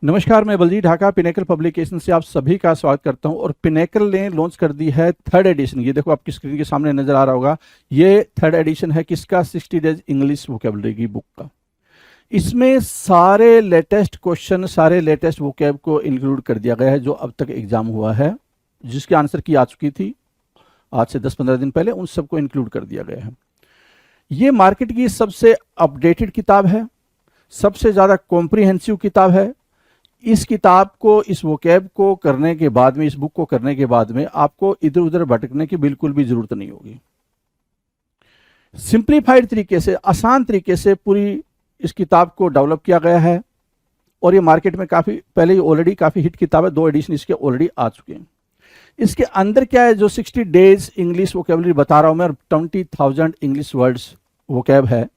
नमस्कार, मैं Baljeet Dhaka pinnacle publication से आप सभी का स्वागत करता हूं। और पिनेकल ने लॉन्च कर दी है थर्ड एडिशन। ये देखो आपकी स्क्रीन के सामने नजर आ रहा होगा। ये थर्ड एडिशन है किसका? 60 डेज इंग्लिश वोकेबलरी की बुक का। इसमें सारे लेटेस्ट क्वेश्चन, सारे लेटेस्ट वोकेब को इंक्लूड कर दिया गया है जो अब तक एग्जाम हुआ है, जिसकी आंसर की आ चुकी थी आज से 10-15 दिन पहले, उन सबको इंक्लूड कर दिया गया है। ये मार्केट की सबसे अपडेटेड किताब है, सबसे ज़्यादा कॉम्प्रिहेंसिव किताब है। इस किताब को, इस वोकैब को करने के बाद में, इस बुक को करने के बाद में आपको इधर उधर भटकने की बिल्कुल भी जरूरत नहीं होगी। सिंप्लीफाइड तरीके से, आसान तरीके से पूरी इस किताब को डेवलप किया गया है। और ये मार्केट में काफ़ी पहले ही ऑलरेडी काफ़ी हिट किताब है, 2 एडिशन इसके ऑलरेडी आ चुके हैं। इसके अंदर क्या है, जो 60 डेज इंग्लिश वोकेबलरी बता रहा हूं मैं, 20,000 इंग्लिश वर्ड्स वोकैब है,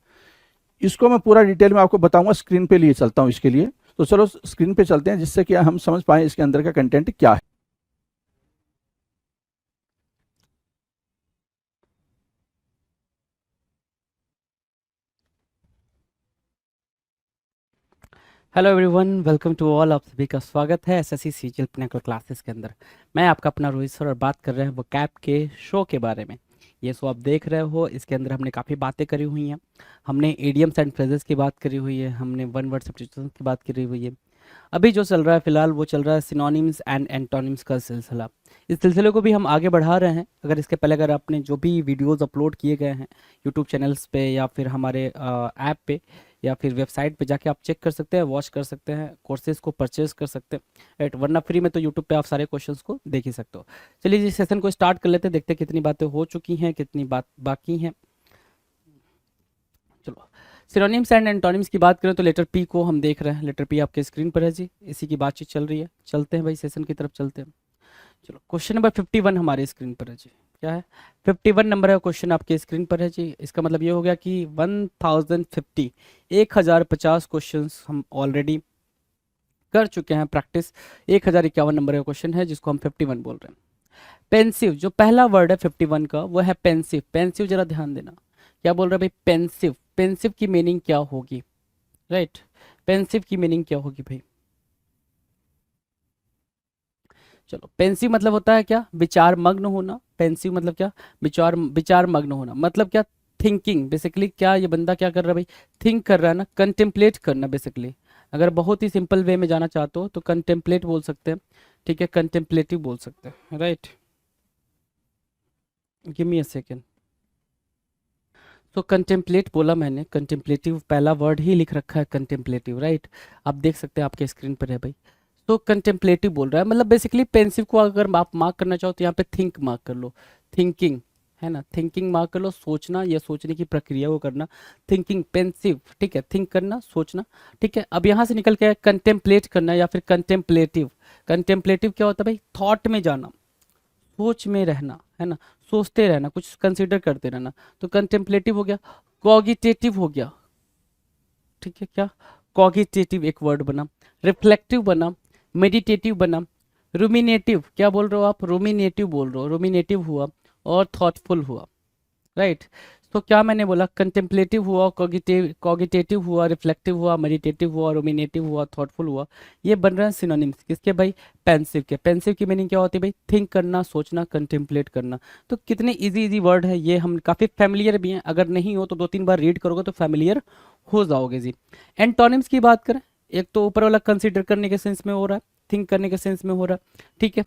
इसको मैं पूरा डिटेल में आपको बताऊंगा। स्क्रीन पे लिए चलता हूं इसके लिए, तो चलो स्क्रीन पे चलते हैं जिससे कि हम समझ पाए इसके अंदर का कंटेंट क्या है। Hello everyone, welcome to all. आप सभी का स्वागत है एसएससी सीजीएल पिनेकल क्लासेस के अंदर। मैं आपका अपना रोहित सर और बात कर रहे हैं वो कैप के शो के बारे में। ये शो आप देख रहे हो, इसके अंदर हमने काफ़ी बातें करी हुई हैं। हमने इडियम्स एंड फ्रेजेस की बात करी हुई है, हमने वन वर्ड सब्स्टिट्यूशन की बात करी हुई है। अभी जो चल रहा है फिलहाल वो चल रहा है सिनोनिम्स एंड एंटोनिम्स का सिलसिला। इस सिलसिले को भी हम आगे बढ़ा रहे हैं। अगर इसके पहले अगर आपने जो भी वीडियोस अपलोड किए गए हैं यूट्यूब चैनल्स पे या फिर हमारे ऐप पे या फिर वेबसाइट पे जाके आप चेक कर सकते हैं, वॉच कर सकते हैं, कोर्सेज को परचेज कर सकते हैं, राइट। वरना फ्री में तो यूट्यूब पे आप सारे क्वेश्चंस को देख ही सकते हो। चलिए इस सेशन को स्टार्ट कर लेते हैं, देखते हैं कितनी बातें हो चुकी हैं, कितनी बात बाकी हैं। चलो, सिनोनिम्स एंड एंटोनिम्स की बात करें तो लेटर पी को हम देख रहे हैं। लेटर पी आपके स्क्रीन पर है जी, इसी की बातचीत चल रही है। चलते हैं भाई सेशन की तरफ चलते हैं। चलो, क्वेश्चन नंबर 51 हमारे स्क्रीन पर है जी। क्या है? 51 नंबर है क्वेश्चन आपके स्क्रीन पर है जी। इसका मतलब ये हो गया कि 1050 1050 क्वेश्चन हम ऑलरेडी कर चुके हैं प्रैक्टिस। 1051 नंबर का क्वेश्चन है जिसको हम 51 बोल रहे हैं। पेंसिव, जो पहला वर्ड है 51 का वो है पेंसिव। पेंसिव जरा ध्यान देना, क्या बोल रहे हैं भाई? पेंसिव। पेंसिव की मीनिंग क्या होगी, राइट? पेंसिव की मीनिंग क्या होगी भाई? चलो, पेंसिव मतलब होता है क्या? विचार मग्न होना। पेंसिव मतलब क्या? विचार मग्न होना मतलब क्या? थिंकिंग। बेसिकली क्या ये बंदा क्या कर रहा है भाई? थिंक कर रहा है ना, कंटेम्पलेट करना बेसिकली। अगर बहुत ही सिंपल वे में जाना चाहते हो तो कंटेम्पलेट बोल सकते हैं, ठीक है, कंटेम्पलेटिव बोल सकते हैं, right. Give me a second. तो कंटेम्पलेट बोला मैंने, कंटेम्पलेटिव पहला वर्ड ही लिख रखा है, कंटेम्पलेटिव, राइट। आप देख सकते हैं आपके स्क्रीन पर है भाई। तो कंटेम्पलेटिव बोल रहा है, मतलब बेसिकली पेंसिव को अगर आप मार्क करना चाहो तो यहाँ पे थिंक मार्क कर लो। थिंकिंग है ना, थिंकिंग मार्क कर लो, सोचना या सोचने की प्रक्रिया को करना, थिंकिंग पेंसिव, ठीक है, थिंक करना, सोचना, ठीक है। अब यहाँ से निकल के कंटेम्पलेट करना या फिर कंटेम्पलेटिव। कंटेम्पलेटिव क्या होता है भाई? थॉट में जाना, सोच में रहना, है ना, सोचते रहना, कुछ कंसिडर करते रहना। तो कंटेम्पलेटिव हो गया। कॉगिटेटिव हो गया, ठीक है, क्या? कॉगिटेटिव एक वर्ड बना। रिफ्लेक्टिव बना, मेडिटेटिव बना। रूमिनेटिव, क्या बोल रहे हो आप? रूमिनेटिव बोल रहे हो, रूमिनेटिव हुआ। और थॉटफुल हुआ, राइट। तो क्या मैंने बोला? कंटेम्पलेटिव हुआ, कॉगिटेटिव हुआ, रिफ्लेक्टिव हुआ, मेडिटेटिव हुआ, रूमिनेटिव हुआ, थॉटफुल हुआ। ये बन रहे हैं सिनोनिम्स किसके भाई? पेंसिव के। पेंसिव की मीनिंग क्या होती है भाई? थिंक करना, सोचना, कंटेम्पलेट करना। तो कितने इजी इजी वर्ड है ये, हम काफ़ी फैमिलियर भी हैं। अगर नहीं हो तो 2-3 बार रीड करोगे तो फैमिलियर हो जाओगे जी। एंटोनिम्स की बात करें, एक तो ऊपर वाला कंसिडर करने के सेंस में हो रहा है, थिंक करने के सेंस में हो रहा है, ठीक है।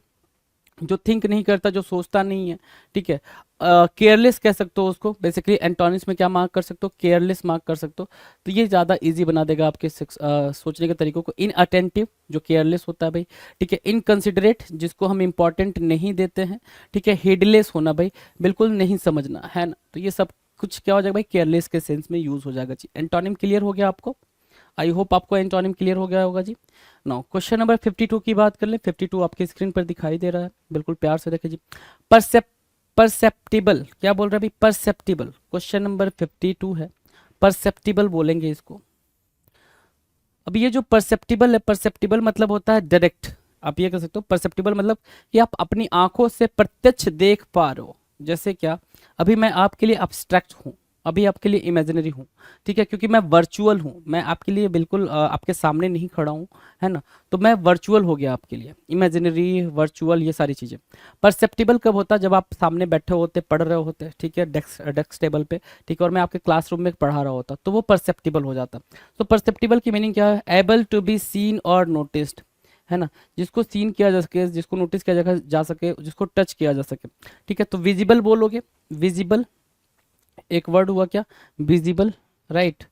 जो थिंक नहीं करता, जो सोचता नहीं है, ठीक है, केयरलेस कह सकते हो उसको। बेसिकली एंटोनिम्स में क्या मार्क कर सकते हो? केयरलेस मार्क कर सकते हो। तो ये ज़्यादा इजी बना देगा आपके सोचने के तरीकों को। इनअटेंटिव, जो केयरलेस होता है भाई, ठीक है। इनकंसिडरेट, जिसको हम इंपॉर्टेंट नहीं देते हैं, ठीक है। हेडलेस होना भाई, बिल्कुल नहीं समझना, है ना। तो ये सब कुछ क्या हो जाएगा भाई? केयरलेस के सेंस में यूज हो जाएगा जी। एंटोनिम क्लियर हो गया आपको? आई होप आपको एंटोनिम क्लियर हो गया होगा जी। नाउ क्वेश्चन नंबर 52 की बात कर ले। 52 आपके स्क्रीन पर दिखाई दे रहा है, बिल्कुल प्यार से देखें जी। परसेप्टिबल, क्या बोल रहा है भाई? परसेप्टिबल। क्वेश्चन नंबर 52 है, परसेप्टिबल बोलेंगे इसको। अब ये जो परसेप्टिबल है, परसेप्टिबल मतलब होता है डायरेक्ट। आप ये कह सकते हो परसेप्टिबल मतलब कि आप अपनी आंखों से प्रत्यक्ष देख पा रहे हो। जैसे क्या? अभी मैं आपके लिए अब्स्ट्रैक्ट हूँ, अभी आपके लिए इमेजिनरी हूँ, ठीक है, क्योंकि मैं वर्चुअल हूँ, मैं आपके लिए बिल्कुल आपके सामने नहीं खड़ा हूँ, है ना, तो मैं वर्चुअल हो गया आपके लिए, इमेजिनरी वर्चुअल ये सारी चीज़ें। परसेप्टिबल कब होता है, जब आप सामने बैठे होते, पढ़ रहे होते, ठीक है, डेस्क टेबल पे, ठीक है, और मैं आपके क्लासरूम में पढ़ा रहा होता, तो वो परसेप्टिबल हो जाता। तो परसेप्टिबल की मीनिंग क्या है, एबल टू बी सीन और नोटिस्ड, है ना, जिसको सीन किया जा सके, जिसको नोटिस किया जा सके, जिसको टच किया जा सके, ठीक है। तो विजिबल बोलोगे, विजिबल एक वर्ड हुआ क्या, विजिबल, राइट।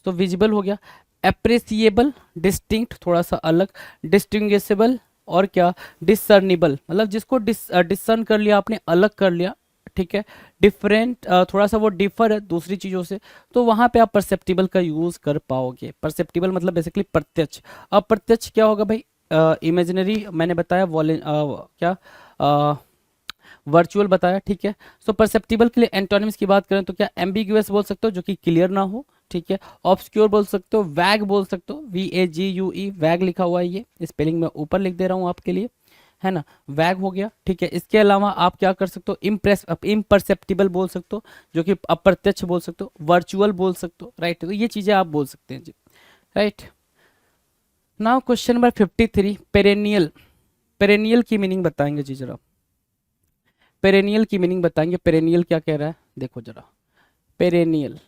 तो विजिबल हो गया। अप्रिसिएबल, डिस्टिंक्ट थोड़ा सा अलग, डिस्टिंग्विशेबल और क्या, डिसर्निबल, मतलब जिसको डिसर्न कर लिया आपने, अलग कर लिया, ठीक है। डिफरेंट, थोड़ा सा वो डिफर है दूसरी चीज़ों से, तो वहाँ पे आप परसेप्टिबल का यूज़ कर पाओगे। परसेप्टिबल मतलब बेसिकली प्रत्यक्ष। अप्रत्यक्ष क्या होगा भाई, इमेजिनरी मैंने बताया, क्या वर्चुअल बताया, ठीक है। सो परसेप्टिबल के लिए एंटोनिम्स की बात करें तो क्या, एम्बिग्यूअस बोल सकते हो जो कि क्लियर ना हो, ठीक है। ऑब्सक्योर बोल सकते हो, वैग बोल सकते हो, VAGUE, वैग लिखा हुआ है, ये स्पेलिंग मैं ऊपर लिख दे रहा हूँ आपके लिए, है ना, वैग हो गया, ठीक है। इसके अलावा आप क्या कर सकते हो, इम्परसेप्टिबल बोल सकते हो जो कि अप्रत्यक्ष बोल सकते हो, वर्चुअल बोल सकते हो, राइट। तो ये चीज़ें आप बोल सकते हैं जी, right. Now question number 53, perennial. Perennial की मीनिंग बताएंगे जी जरा, पेरेनियल की मीनिंग बताएंगे। पेरेनियल क्या कह रहा है, देखो जरा, पेरेनियल,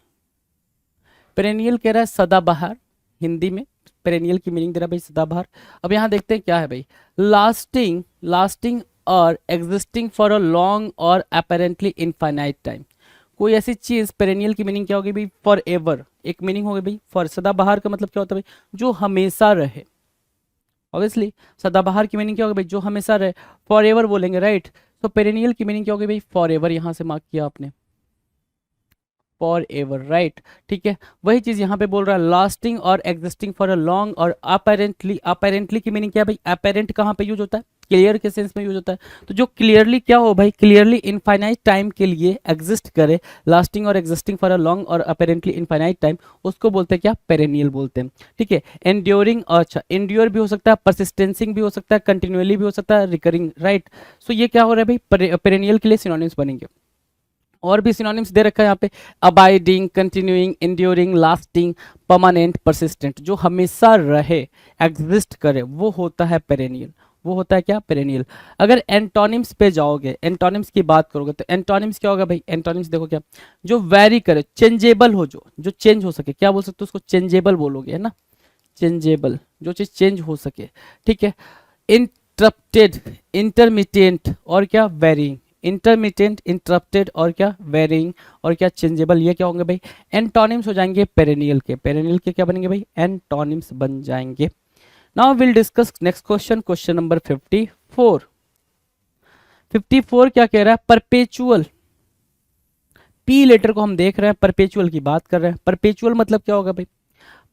पेरेनियल कह रहा है सदाबहार, हिंदी में पेरेनियल की मीनिंग दे रहा है भाई सदाबहार। अब यहाँ देखते हैं क्या है भाई, लास्टिंग, लास्टिंग और एग्जिस्टिंग फॉर अ लॉन्ग और अपेरेंटली इनफाइनाइट टाइम। कोई ऐसी चीज, पेरेनियल की मीनिंग क्या होगी भाई, फॉर एवर, एक मीनिंग होगी भाई। फॉर सदाबहार का मतलब क्या होता है भाई, जो हमेशा रहे, ऑब्वियसली। सदाबहार की मीनिंग क्या होगी भाई, जो हमेशा रहे, फॉर एवर बोलेंगे, राइट। तो पेरेनियल की मीनिंग क्या होगी भाई, फॉर एवर, यहाँ से मार्क किया आपने, फॉर एवर, राइट, ठीक है। वही चीज यहाँ पे बोल रहा है, लास्टिंग और एग्जिस्टिंग फॉर अ लॉन्ग और अपेरेंटली। अपेरेंटली की मीनिंग क्या है भाई, अपेरेंट कहाँ पे यूज होता है, क्लियर के सेंस में यूज होता है। तो जो क्लियरली क्या हो भाई, क्लियरली इनफाइनाइट टाइम के लिए एग्जिस्ट करे, लास्टिंग और एग्जिस्टिंग फॉर अ लॉन्ग और अपेरेंटली इनफाइनाइट टाइम, उसको बोलते हैं क्या, पेरेनियल बोलते हैं, ठीक है। एंड्योरिंग, अच्छा एंड्योर भी हो सकता है, परसिस्टेंसिंग भी हो सकता है, कंटिन्यूअली भी हो सकता है, रिकरिंग, राइट। सो ये क्या हो रहा है भाई, पेरेनियल के लिए सिनोनिम्स बनेंगे। और भी सिनोनिम्स दे रखा है यहाँ पे, abiding, continuing, enduring, lasting, permanent, persistent, जो हमेशा रहे, एग्जिस्ट करे, वो होता है पेरेनियल, वो होता है क्या, पेरेनियल। अगर एंटोनिम्स पे जाओगे, एंटोनिम्स की बात करोगे, तो एंटोनिम्स क्या होगा भाई, एंटोनिम्स देखो क्या, जो वेरी करे, चेंजेबल हो, जो चेंज हो सके, क्या बोल सकते हो उसको, चेंजेबल बोलोगे, है ना, चेंजेबल, जो चीज चेंज हो सके, ठीक है। इंटरप्टेड, इंटरमिटेंट और क्या, वेरिंग, इंटरमिटेंट, इंटरप्टेड और क्या, वेरिंग और क्या, चेंजेबल, ये क्या होंगे भाई, एंटोनिम्स हो जाएंगे पेरेनियल के। पेरेनियल के क्या बनेंगे भाई, एंटोनिम्स बन जाएंगे। Now will discuss next question, question number 54। 54 क्या कह रहा है, परपेचुअल, पी लेटर को हम देख रहे हैं, परपेचुअल की बात कर रहे हैं। परपेचुअल मतलब क्या होगा भाई,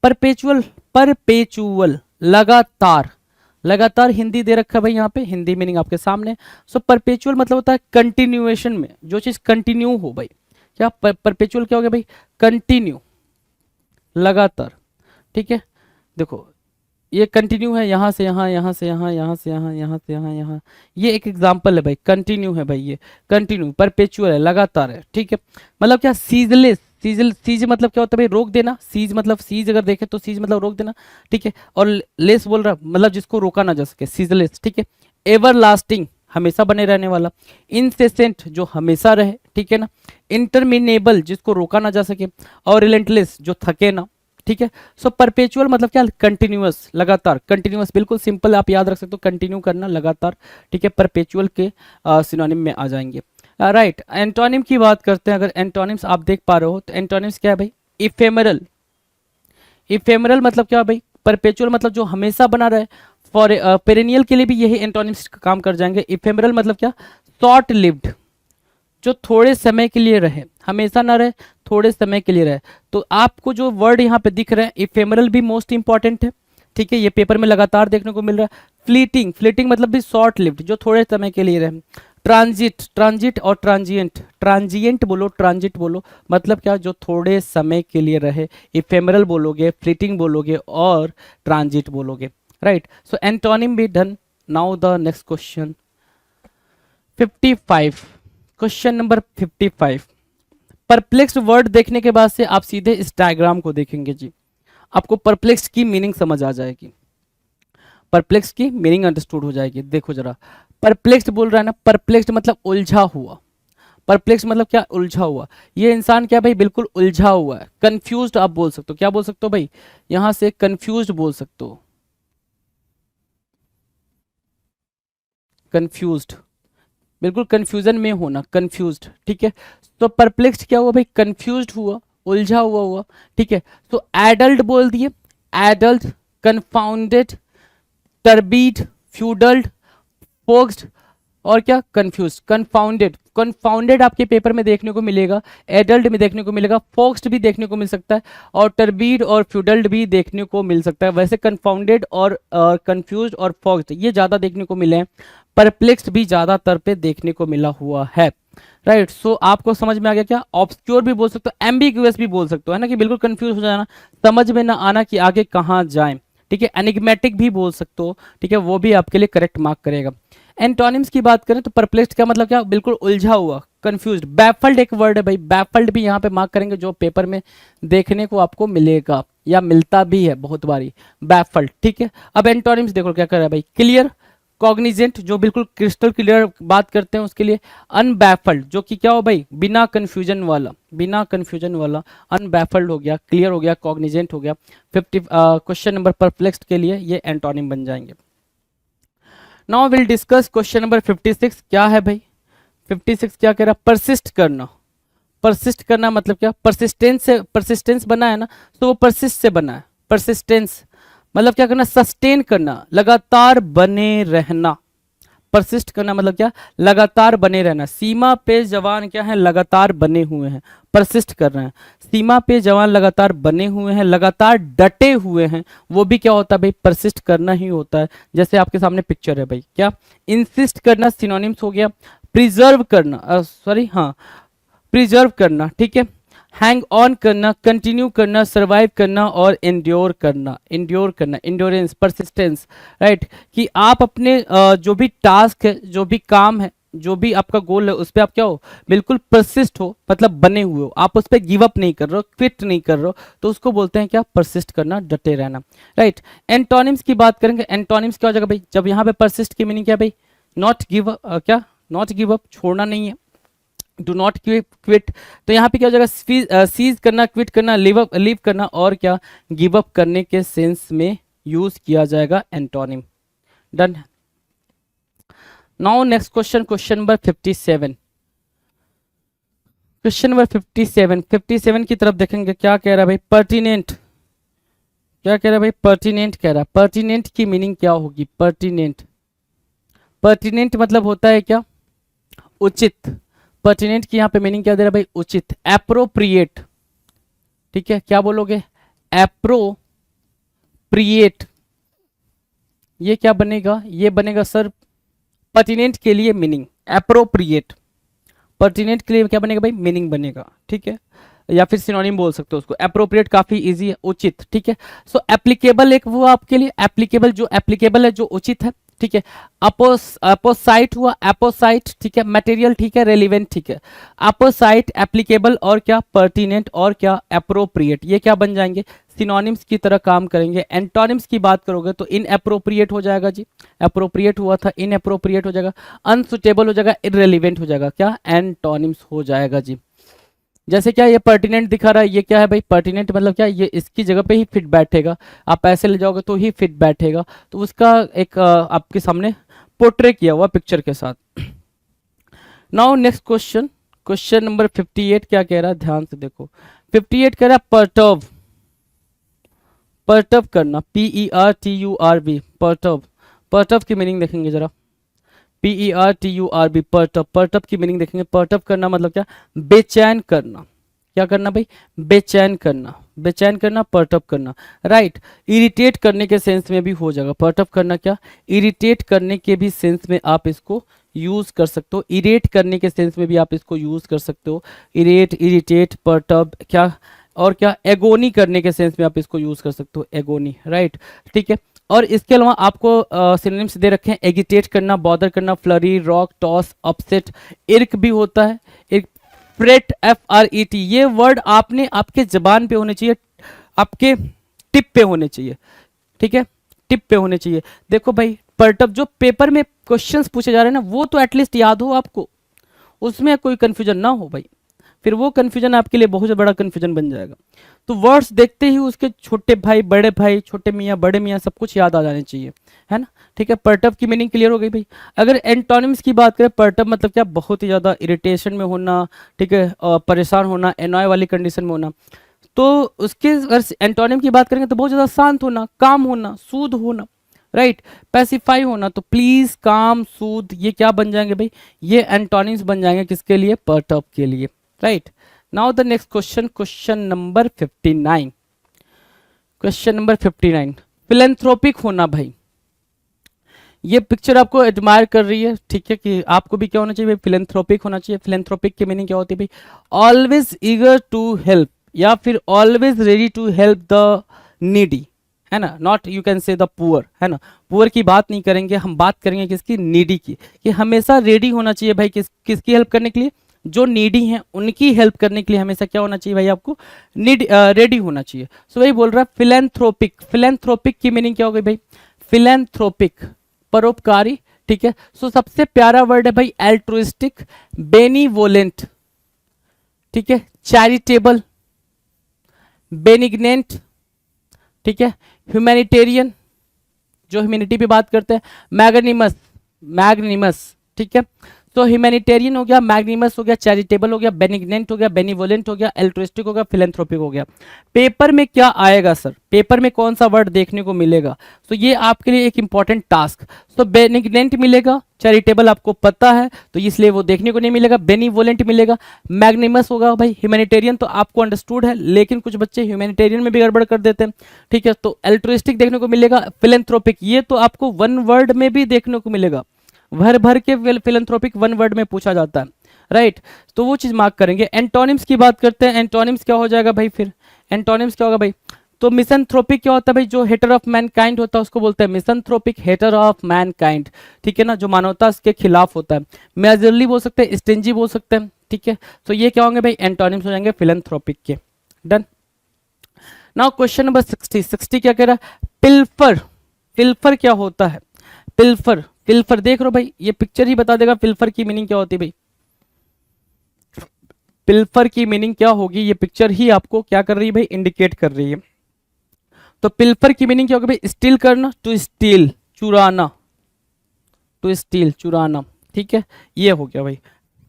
परपेचुअल, परपेचुअल लगातार, लगातार हिंदी दे रखा है भाई यहाँ पे, हिंदी मीनिंग आपके सामने। सो परपेचुअल मतलब होता है कंटिन्यूएशन में, जो चीज कंटिन्यू हो भाई, क्या परपेचुअल क्या हो गया भाई, कंटिन्यू, लगातार, ठीक है। देखो ये कंटिन्यू है, यहाँ से यहाँ, यहाँ से यहाँ, यहाँ से यहाँ, यहाँ से यहाँ, यहाँ, ये एक एग्जाम्पल है भाई, कंटिन्यू है भाई, ये कंटिन्यू, परपेचुअल है, लगातार है, ठीक है। मतलब क्या, सीजलेस, सीज मतलब क्या होता है भाई, रोक देना, सीज मतलब, सीज अगर देखें तो सीज मतलब रोक देना, ठीक है। और लेस बोल रहा मतलब जिसको रोका ना जा सके, सीजलेस, ठीक है। एवर लास्टिंग, हमेशा बने रहने वाला। इनसेसेंट, जो हमेशा रहे, ठीक है ना। इंटरमिनेबल, जिसको रोका ना जा सके। और रिलेंटलेस, जो थके ना, ठीक है। सो परपेचुअल मतलब क्या, कंटिन्यूअस, लगातार, कंटिन्यूअस, बिल्कुल सिंपल, आप याद रख सकते हो, कंटिन्यू करना, लगातार, ठीक है। परपेचुअल के सिनोनिम में आ जाएंगे, राइट। एंटोनिम की बात करते हैं, अगर एंटोनिम्स आप देख पा रहे हो, तो एंटोनिम्स क्या है भाई, इफेमरल, इफेमरल मतलब क्या है भाई, परपेचुअल मतलब जो हमेशा बना रहे। फॉर पेरेनियल के लिए भी यही एंटोनिम्स काम कर जाएंगे। इफेमरल मतलब क्या, शॉर्ट लिव्ड, जो थोड़े समय के लिए रहे, हमेशा ना रहे, थोड़े समय के लिए रहे। तो आपको जो वर्ड यहाँ पे दिख रहे हैं, इफेमरल भी मोस्ट इंपॉर्टेंट है, ठीक है, ये पेपर में लगातार देखने को मिल रहा है। फ्लीटिंग, फ्लीटिंग मतलब भी शॉर्ट लिव्ड, जो थोड़े समय के लिए रहे। ट्रांजिट, ट्रांजिट और ट्रांजिएंट, ट्रांजिएंट बोलो, ट्रांजिट बोलो, मतलब क्या, जो थोड़े समय के लिए रहे। इफेमरल बोलोगे, फ्लीटिंग बोलोगे और ट्रांजिट बोलोगे, राइट। सो एंटोनिम भी done. Now the next question 55, question number 55, perplexed word देखने के बाद से आप सीधे इस डायग्राम को देखेंगे जी, आपको परप्लेक्स्ड की मीनिंग समझ आ जाएगी, परप्लेक्स्ड की मीनिंग अंडरस्टूड हो जाएगी। देखो जरा, परप्लेक्स्ड बोल रहा है ना, परप्लेक्स्ड मतलब उलझा हुआ, परप्लेक्स मतलब क्या, उलझा हुआ। ये इंसान क्या भाई, बिल्कुल उलझा हुआ है। कंफ्यूज्ड आप बोल सकते हो, क्या बोल सकते हो भाई, यहां से कंफ्यूज्ड बोल सकते हो, कंफ्यूज्ड, बिल्कुल कंफ्यूजन में होना, कंफ्यूज्ड, ठीक है। तो परप्लेक्स्ड क्या हुआ भाई, कंफ्यूज्ड हुआ, उलझा हुआ हुआ, ठीक है। तो एडल्ट बोल दिए, एडल्ट, कंफाउंडेड, टर्बीड, फ्यूडल्ड, फोक्स्ड, और क्या, कंफ्यूज, कंफाउंडेड। कंफाउंडेड आपके पेपर में देखने को मिलेगा, एडल्ट में देखने को मिलेगा, फोक्स्ड भी देखने को मिल सकता है, और टर्बीड और फ्यूडल्ड भी देखने को मिल सकता है। वैसे कंफाउंडेड और कंफ्यूज्ड और फोक्स्ड ये ज़्यादा देखने को मिले हैं, परप्लेक्स्ड भी ज़्यादातर पे देखने को मिला हुआ है, राइट। सो आपको समझ में आ गया क्या, ऑब्सक्योर भी बोल सकते हो, एम्बिग्यूअस भी बोल सकते हो, है ना, कि बिल्कुल कंफ्यूज हो जाना, समझ में ना आना कि आगे कहाँ जाएं, ठीक है। एनिग्मेटिक भी बोल सकते हो, ठीक है, वो भी आपके लिए करेक्ट मार्क करेगा। एंटोनिम्स की बात करें तो परप्लेक्स्ड का मतलब क्या, बिल्कुल उलझा हुआ, कंफ्यूज्ड। बैफल्ड एक वर्ड है भाई, बैफल्ड भी यहाँ पे मार्क करेंगे, जो पेपर में देखने को आपको मिलेगा या मिलता भी है बहुत बारी, बैफल्ड, ठीक है। अब एंटोनिम्स देखो क्या कर रहा है भाई, क्लियर, कॉग्निजेंट जो बिल्कुल क्रिस्टल क्लियर बात करते हैं उसके लिए, अनबैफल्ड जो कि क्या हो भाई, बिना कंफ्यूजन वाला, बिना कंफ्यूजन वाला, अनबैफल्ड हो गया, क्लियर हो गया, कॉग्निजेंट हो गया। 50 क्वेश्चन नंबर परप्लेक्स्ड के लिए ये एंटोनिम बन जाएंगे। Now will discuss question number 56, क्या है भाई 56, क्या कह रहा है, परसिस्ट करना। परसिस्ट करना मतलब क्या, परसिस्टेंस से, परसिस्टेंस बना है ना, तो वो परसिस्ट से बना है, परसिस्टेंस मतलब क्या करना, सस्टेन करना, लगातार बने रहना। परसिस्ट करना मतलब क्या, लगातार बने रहना। सीमा पे जवान क्या है, लगातार बने हुए हैं, परसिस्ट कर रहे हैं। सीमा पे जवान लगातार बने हुए हैं, लगातार डटे हुए हैं, वो भी क्या होता है भाई, परसिस्ट करना ही होता है। जैसे आपके सामने पिक्चर है भाई, क्या, इंसिस्ट करना सिनोनिम्स हो गया, प्रिजर्व करना, सॉरी हाँ, प्रिजर्व करना, ठीक है, हैंग ऑन करना, कंटिन्यू करना, सर्वाइव करना और एंड्योर करना, एंड्योर करना, एंड्योरेंस, परसिस्टेंस, राइट। कि आप अपने जो भी टास्क है, जो भी काम है, जो भी आपका गोल है, उस पर आप क्या हो, बिल्कुल परसिस्ट हो, मतलब बने हुए हो, आप उस पर गिव अप नहीं कर रहे हो, क्विट नहीं कर रहे हो, तो उसको बोलते हैं क्या, परसिस्ट करना, डटे रहना, राइट। एंटोनिम्स की बात करेंगे, एंटोनिम्स क्या हो जाएगा भाई, जब यहाँ पे परसिस्ट की मीनिंग क्या है भाई, नॉट गिव, क्या, नॉट गिव अप, छोड़ना नहीं है, डू नॉट क्विट। तो यहाँ पे क्या हो जाएगा, सीज करना, क्विट करना, लीव करना और क्या, गिव अप करने के सेंस में यूज किया जाएगा antonym. Done. Now next question, question number 57, question number 57 की तरफ देखेंगे, क्या कह रहा है भाई, पर्टिनेंट, क्या कह रहा है भाई, पर्टिनेंट कह रहा है। पर्टिनेंट की मीनिंग क्या होगी, पर्टिनेंट, पर्टिनेंट मतलब होता है क्या, उचित। पर्टिनेंट की यहाँ पे मीनिंग क्या दे रहा है भाई, उचित, एप्रोप्रिएट, ठीक है, क्या बोलोगे, एप्रोप्रिएट, ये क्या बनेगा, ये बनेगा सर पर्टिनेंट के लिए मीनिंग, एप्रोप्रिएट, पर्टिनेंट के लिए क्या बनेगा भाई, मीनिंग बनेगा, ठीक है, या फिर सिनोनिम बोल सकते हो उसको। एप्रोप्रिएट काफी इजी है, उचित, ठीक है। सो एप्लीकेबल एक वो आपके लिए, एप्लीकेबल जो एप्लीकेबल है, जो उचित है, ठीक है। अपोसाइट हुआ, अपोसाइट, ठीक है, मटेरियल, ठीक है, रेलिवेंट, ठीक है। अपोसाइट, एप्लीकेबल और क्या, पर्टिनेंट और क्या, एप्रोप्रिएट, ये क्या बन जाएंगे, सिनोनिम्स की तरह काम करेंगे। एंटोनिम्स की बात करोगे तो इनएप्रोप्रिएट हो जाएगा जी, एप्रोप्रिएट हुआ था, इनएप्रोप्रिएट हो जाएगा, अनसुटेबल हो जाएगा, इररेलिवेंट हो जाएगा, क्या, एंटोनिम्स हो जाएगा जी। जैसे क्या, ये पर्टिनेंट दिखा रहा है, ये क्या है भाई, पर्टिनेंट मतलब क्या, ये इसकी जगह पे ही फिट बैठेगा, आप ऐसे ले जाओगे तो ही फिट बैठेगा, तो उसका एक आपके सामने पोर्ट्रे किया हुआ पिक्चर के साथ। Now next question, question number 58 क्या कह रहा है, ध्यान से देखो। 58 कह रहा है पर्टर्ब, पर्टर्ब करना, PERTURB, पर्टर्ब, पर्टर्ब की मीनिंग देखेंगे जरा, PERTURB, पर्टर्ब, पर्टर्ब की मीनिंग देखेंगे। पर्टर्ब करना मतलब क्या, बेचैन करना, क्या करना भाई, बेचैन करना, बेचैन करना, पर्टर्ब करना, राइट। इरिटेट करने के सेंस में भी हो जाएगा, पर्टर्ब करना क्या, इरिटेट करने के भी सेंस में आप इसको यूज कर सकते हो, इरेट करने के सेंस में भी आप इसको यूज कर सकते हो, इरेट, इरिटेट, पर्टर्ब, क्या और क्या, एगोनी करने के सेंस में आप इसको यूज कर सकते हो, एगोनी, राइट, ठीक है। और इसके अलावा आपको सिनोनिम्स दे रखे हैं, एगिटेट करना, बॉदर करना, फ्लरी, रॉक, टॉस, अपसेट, इर्क भी होता है, इर्क फ्रेट, FRET, ये वर्ड आपने आपके जबान पे होने चाहिए, आपके टिप पे होने चाहिए, ठीक है, टिप पे होने चाहिए। देखो भाई पर्टब जो पेपर में क्वेश्चंस पूछे जा रहे हैं ना, वो तो एटलीस्ट याद हो आपको, उसमें कोई कंफ्यूजन ना हो भाई, फिर वो कंफ्यूजन आपके लिए बहुत बड़ा कंफ्यूजन बन जाएगा। तो वर्ड्स देखते ही उसके छोटे भाई, छोटे मियाँ, बड़े मियाँ, सब कुछ याद आ जाने चाहिए, है ना, ठीक है। पर्टब की मीनिंग क्लियर हो गई भाई। अगर एंटोनिम्स की बात करें, पर्टब मतलब क्या, बहुत ही ज़्यादा इरिटेशन में होना, ठीक है, परेशान होना, एनॉय वाली कंडीशन में होना। तो उसके अगर एंटोनिम की बात करेंगे तो बहुत ज़्यादा शांत होना, काम होना, सूद होना, राइट, पैसिफाई होना। तो प्लीज, काम, सूद, ये क्या बन जाएंगे भाई, ये एंटोनिम्स बन जाएंगे किसके लिए, पर्टब के लिए, right. Now the next question, question number 59, question number 59, philanthropic होना भाई। ये पिक्चर आपको एडमायर कर रही है, ठीक है, कि आपको भी क्या होना चाहिए, फिलेंथ्रोपिक होना चाहिए। फिलेंथ्रोपिक की मीनिंग क्या होती है भाई, ऑलवेज ईगर टू हेल्प, या फिर always ready to help the needy, है ना, not you can say the poor, है ना, पुअर की बात नहीं करेंगे, हम बात करेंगे किसकी, नीडी की, कि हमेशा रेडी होना चाहिए भाई किसकी हेल्प करने के लिए, जो नीडी हैं उनकी हेल्प करने के लिए हमेशा क्या होना चाहिए भाई, आपको रेडी होना चाहिए। सो वही बोल रहा है फिलेंथ्रोपिक। फिलेंथ्रोपिक की मीनिंग क्या हो गई भाई, फिलेंथ्रोपिक, परोपकारी, ठीक है। सो सबसे प्यारा वर्ड है भाई एल्ट्रुइस्टिक, बेनीवोलेंट, ठीक है, चैरिटेबल, बेनिग्नेंट, ठीक है, ह्यूमैनिटेरियन, जो ह्यूमैनिटी पे बात करते हैं, मैग्निमस, मैग्निमस, ठीक है। तो ह्यूमैनिटेरियन हो गया, मैग्निमस हो गया, चैरिटेबल हो गया, बेनिग्नेंट हो गया, बेनिवोलेंट हो गया, एल्ट्रुइस्टिक हो गया, फिलेंथ्रोपिक हो गया। पेपर में क्या आएगा सर, पेपर में कौन सा वर्ड देखने को मिलेगा, तो ये आपके लिए एक इंपॉर्टेंट टास्क। तो बेनिग्नेंट मिलेगा, चैरिटेबल आपको पता है तो इसलिए वो देखने को नहीं मिलेगा, बेनिवोलेंट मिलेगा, मैग्निमस होगा भाई, ह्यूमैनिटेरियन तो आपको अंडरस्टूड है, लेकिन कुछ बच्चे ह्यूमैनिटेरियन में भी गड़बड़ कर देते हैं, ठीक है। तो एल्ट्रुइस्टिक देखने को मिलेगा, फिलेंथ्रोपिक ये तो आपको वन वर्ड में भी देखने को मिलेगा, भर भर के फिलेंथ्रोपिक वन वर्ड में पूछा जाता है, राइट। तो वो चीज मार्क करेंगे। एंटोनिम्स की बात करते हैं, एंटोनिम्स क्या हो जाएगा भाई, फिर एंटोनिम्स क्या होगा भाई, तो मिसंथ्रोपिक क्या होता है भाई, जो हेटर ऑफ मैनकाइंड होता है उसको बोलते हैं मिसंथ्रोपिक, हेटर ऑफ मैनकाइंड, ठीक है ना, जो मानवता के खिलाफ होता है। मेजरली बोल सकते हैं, स्टिंजी बोल सकते हैं, ठीक है। तो ये क्या होंगे भाई, एंटोनिम्स हो जाएंगे फिलेंथ्रोपिक के। डन। नाउ क्वेश्चन नंबर 60, 60 क्या कह रहा है, पिल्फर। पिल्फर क्या होता है, पिल्फर, पिल्फर देख लो भाई, ये पिक्चर ही बता देगा पिल्फर की मीनिंग क्या होती है भाई। पिल्फर की मीनिंग क्या होगी, ये पिक्चर ही आपको क्या कर रही है भाई, इंडिकेट कर रही है। तो पिल्फर की मीनिंग क्या होगी भाई, स्टील करना, टू स्टील, चुराना, टू स्टील, चुराना, ठीक है, ये हो गया भाई।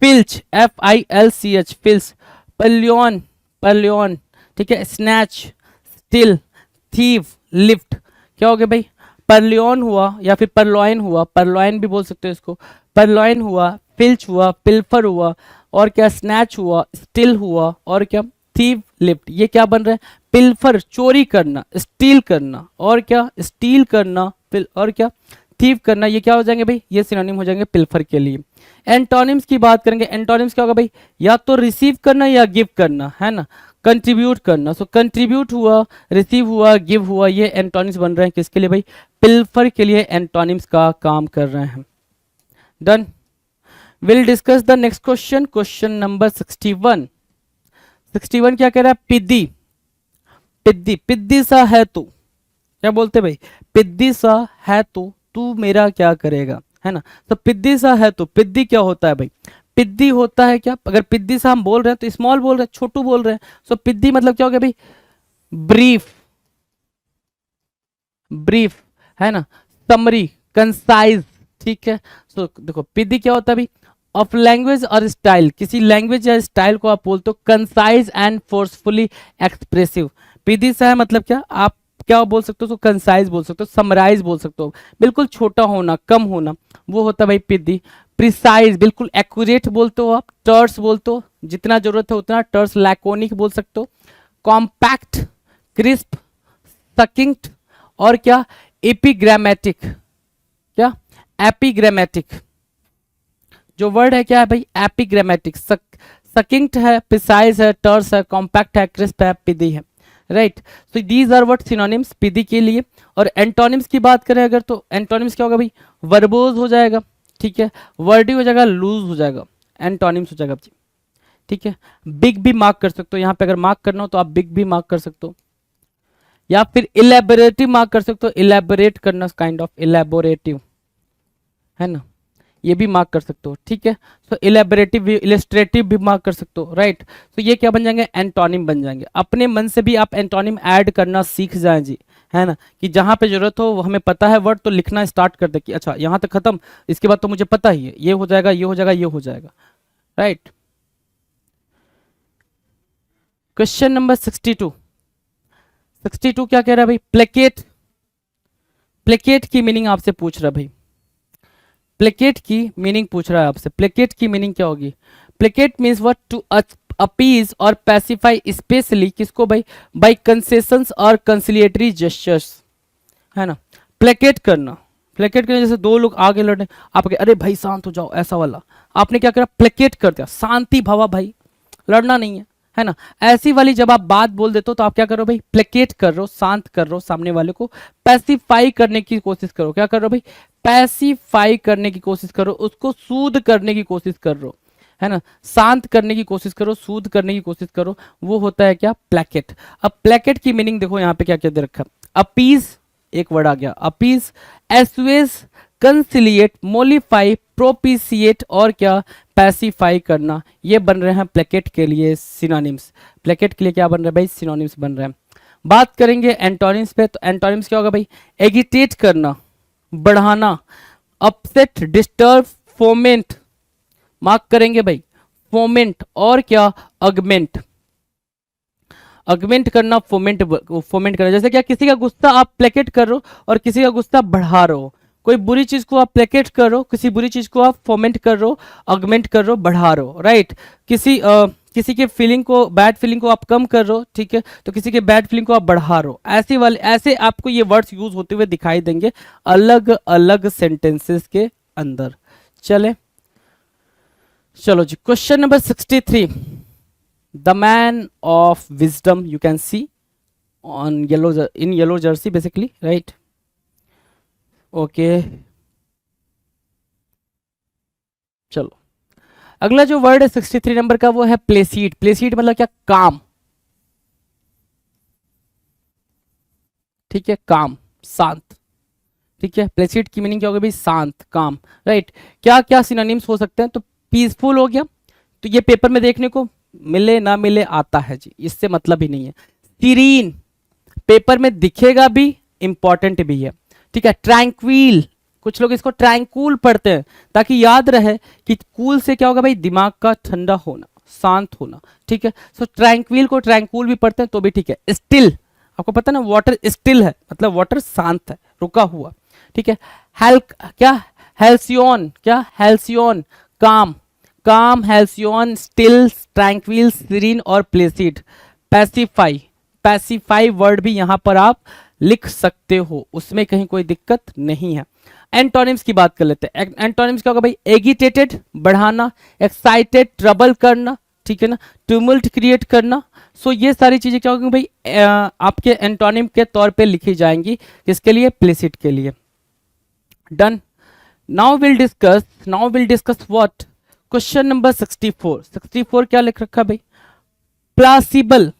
फिल्च, FILCH, फिल्च, पल्योन, पल्योन, ठीक है, स्नैच, स्टिल, थीव, लिफ्ट, क्या हो गया भाई, परलियन हुआ या फिर परलॉइन हुआ, परलॉइन भी बोल सकते हो इसको, परलॉइन हुआ, फिल्च हुआ, पिल्फर हुआ, और क्या स्नैच हुआ, स्टिल हुआ, और क्या थीव, लिफ्ट, ये क्या बन रहा है, पिल्फर, चोरी करना, स्टील करना, और क्या स्टील करना, और क्या थीव करना, ये क्या हो जाएंगे भाई, ये सिनोनिम हो जाएंगे पिल्फर के लिए। एंटोनिम्स की बात करेंगे, एंटोनिम्स क्या होगा भाई, या तो रिसीव करना या गिव करना, है ना, कंट्रीब्यूट करना। सो कंट्रीब्यूट हुआ, रिसीव हुआ, गिव हुआ, ये एंटोनिम्स बन रहे हैं किसके लिए भाई, पिल्फर के लिए एंटोनिम्स का काम कर रहे हैं। Done. Will discuss the next question, question number 61। 61 क्या कह रहा है, पिद्दी, पिद्दी, पिद्दी सा है तू, क्या बोलते भाई, पिद्दी सा है तू मेरा क्या करेगा, है ना। तो पिद्दी सा है तो, पिद्दी क्या होता है भाई, पिद्दी होता है क्या, अगर पिद्दी सा हम बोल रहे हैं तो स्मॉल बोल रहे हैं, छोटू बोल रहे हैं। सो पिद्दी मतलब क्या हो गया भाई, ब्रीफ, ब्रीफ, है ना, समरी, कंसाइज, ठीक है। सो देखो पिद्दी क्या होता है भाई, ऑफ लैंग्वेज और स्टाइल, किसी लैंग्वेज या स्टाइल को आप बोलते हो कंसाइज एंड फोर्सफुली एक्सप्रेसिव। पिद्दी सा है मतलब क्या, आप क्या बोल सकते हो, कंसाइज बोल सकते हो, समराइज बोल सकते हो, बिल्कुल छोटा होना, कम होना, वो होता है भाई पिद्दी। प्रिसाइज, बिल्कुल एक्यूरेट बोलते हो आप, टर्स बोलते हो, जितना जरूरत है उतना, टर्स, लैकोनिक बोल सकते हो, कॉम्पैक्ट, क्रिस्प, सकिंक्ट, और क्या एपिग्रामेटिक, क्या एपिग्रामेटिक, जो वर्ड है क्या है भाई, एपिग्रामेटिक। सकिंक्ट है, प्रिसाइज है, टर्स है, कॉम्पैक्ट है, क्रिस्प है, पिदी है, right. So these are what synonyms pithy के लिए। और एंटोनिम्स की बात करें अगर, तो एंटोनिम्स क्या होगा भाई, वर्बोज हो जाएगा, ठीक है, वर्डी हो जाएगा, लूज हो जाएगा, एंटोनिम्स हो जाएगा जी, ठीक है, बिग भी मार्क कर सकते हो, यहाँ पे अगर मार्क करना हो तो आप बिग भी मार्क कर सकते हो, या फिर इलेबोरेटिव मार्क कर सकते हो, इलेबोरेट करना, काइंड ऑफ इलेबोरेटिव, है ना, ये भी मार्क कर सकते हो। ठीक है, सो इलेबोरेटिव भी, इलिस्ट्रेटिव भी मार्क कर सकते हो, राइट। तो ये क्या बन जाएंगे, एंटोनिम बन जाएंगे। अपने मन से भी आप एंटोनिम ऐड करना सीख जाएं जी, है ना, कि जहां पे जरूरत हो, हमें पता है वर्ड, तो लिखना स्टार्ट कर दे कि अच्छा यहाँ तक खत्म, इसके बाद तो मुझे पता ही है, ये हो जाएगा, ये हो जाएगा, ये हो जाएगा, राइट। क्वेश्चन नंबर 62, 62 क्या कह रहा है भाई, प्लेकेट, प्लेकेट की मीनिंग आपसे पूछ रहा है भाई, प्लेकेट की मीनिंग पूछ रहा है आपसे, प्लेकेट की मीनिंग क्या होगी। Placate means what, to appease और पैसिफाई, स्पेशली किसको भाई, बाय कंसेशंस और कंसिलिएटरी जेस्चर्स, है ना। प्लेकेट करना, प्लेकेट करना, जैसे दो लोग आगे लड़े, आप कहे अरे भाई शांत हो जाओ, ऐसा वाला, आपने क्या करा, प्लेकेट कर दिया, शांति भावा भाई, लड़ना नहीं है ना। ऐसी वाली जब आप बात बोल देते हो तो आप क्या करो भाई, प्लेकेट कर रहे हो, शांत कर रहे हो सामने वाले को, पैसिफाई करने की कोशिश करो, क्या कर रहे हो भाई, पैसिफाई करने की कोशिश करो, उसको सूद करने की कोशिश कर रहे हो, है ना, शांत करने की कोशिश करो, सूद करने की कोशिश करो, वो होता है क्या, प्लेकेट। अब प्लेकेट की मीनिंग देखो यहाँ पे क्या क्या दे रखा, अपीज, एक वर्ड आ गया अपीज, एसुएज, कंसिलिएट, मोलिफाई, प्रोपिशिएट और क्या, पैसिफाई करना, ये बन रहे हैं प्लेकेट के लिए सिनोनिम्स। प्लेकेट के लिए क्या बन रहा है भाई, सिनोनिम्स बन रहे हैं। बात करेंगे एंटोनिम्स पे, तो एंटोनिम्स क्या होगा भाई, एगिटेट करना, बढ़ाना, अपसेट, डिस्टर्ब, फोमेंट, मार्क करेंगे भाई, फोमेंट और क्या, अगमेंट, अगमेंट करना, फोमेंट, फोमेंट करना। जैसे क्या, किसी का गुस्सा आप प्लेकेट कर रहे हो और किसी का गुस्सा बढ़ा रहे हो, कोई बुरी चीज को आप प्लेकेट कर रहे हो, किसी बुरी चीज को आप फोमेंट कर रहे हो, अगमेंट कर रहे हो, बढ़ा रहे हो, राइट। किसी के फीलिंग को, बैड फीलिंग को आप कम कर रहे हो, ठीक है, तो किसी के बैड फीलिंग को आप बढ़ा रहे हो, ऐसे वाले, ऐसे आपको ये वर्ड्स यूज होते हुए दिखाई देंगे अलग अलग सेंटेंसेस के अंदर। चलो जी, question number 63, the man of wisdom, you can see on yellow, in yellow jersey basically, right, okay. चलो अगला जो वर्ड है 63 नंबर का, वो है प्लेसीड। प्लेसीड मतलब क्या, काम, ठीक है, काम, शांत, ठीक है। प्लेसीड की मीनिंग क्या होगी भाई, शांत, काम, राइट। क्या क्या सिनोनिम्स हो सकते हैं, तो पीसफुल हो गया, तो ये पेपर में देखने को मिले ना मिले आता है जी, इससे मतलब ही नहीं है। सीरीन, पेपर में दिखेगा भी, इंपॉर्टेंट भी है, ठीक है। ट्रैंक्विल, कुछ लोग इसको ट्रैंकुल पढ़ते हैं ताकि याद रहे कि कूल से क्या होगा भाई, दिमाग का ठंडा होना, शांत होना, ठीक है। सो ट्रैंक्विल को ट्रैंकुल भी पढ़ते हैं तो भी ठीक है। स्टिल, आपको पता ना, वाटर स्टिल है, मतलब वाटर शांत है, रुका हुआ, ठीक है। क्या, हेल्सियोन, क्या, हेल्सियोन, काम, काम, हेल्सियोन, स्टिल, ट्रैंक्विल, सीरीन और प्लेसिड। पैसिफाई, पैसिफाई वर्ड भी यहां पर आप लिख सकते हो, उसमें कहीं कोई दिक्कत नहीं है। एंटोनिम्स की बात कर लेते हैं। एंटोनिम्स क्या होगा भाई, एगिटेटेड, बढ़ाना, एक्साइटेड, ट्रबल करना, ठीक है ना, ट्यूमुल्ट क्रिएट करना। सो ये सारी चीजें क्या होगी भाई, आपके एंटोनिम के तौर पे लिखी जाएंगी, किसके लिए, प्लेसिड के लिए। Done. Now will discuss what, question number 64। 64 क्या लिख रखा भाई, प्लासिबल।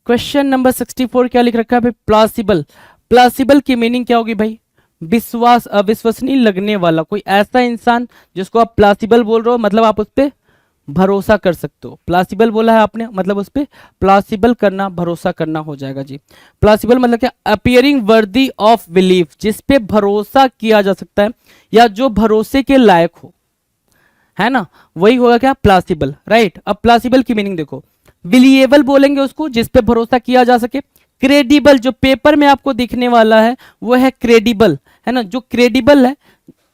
क्वेश्चन नंबर 64 क्या लिख रखा है भाई, प्लासिबल। प्लासिबल की मीनिंग क्या होगी भाई, विश्वास, अविश्वसनीय लगने वाला, कोई ऐसा इंसान जिसको आप प्लासिबल बोल रहे हो, मतलब आप उस पर भरोसा कर सकते हो। प्लासिबल बोला है आपने, मतलब उस पर प्लासिबल करना, भरोसा करना हो जाएगा जी। प्लासिबल मतलब क्या, अपियरिंग वर्दी ऑफ बिलीफ, जिस पे भरोसा किया जा सकता है या जो भरोसे के लायक हो, है ना, वही होगा क्या, प्लासिबल, राइट। अब प्लासिबल की मीनिंग देखो, बिलीएबल बोलेंगे उसको जिस पे भरोसा किया जा सके। क्रेडिबल, जो पेपर में आपको दिखने वाला है वो है क्रेडिबल, है ना, जो क्रेडिबल है,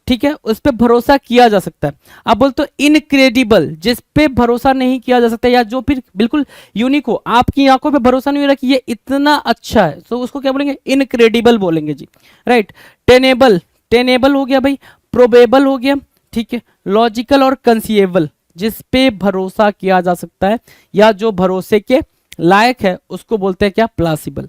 ठीक है, उस पे भरोसा किया जा सकता है। आप बोलते हो इनक्रेडिबल, जिस पे भरोसा नहीं किया जा सकता, या जो फिर बिल्कुल यूनिक हो, आपकी आंखों पे भरोसा नहीं हो रहा कि ये इतना अच्छा है, तो उसको क्या बोलेंगे, इनक्रेडिबल बोलेंगे जी, राइट। टेनेबल, टेनेबल हो गया भाई, प्रोबेबल हो गया, ठीक है। लॉजिकल और कंसीएबल, जिस पे भरोसा किया जा सकता है या जो भरोसे के लायक है, उसको बोलते हैं क्या, प्लासिबल,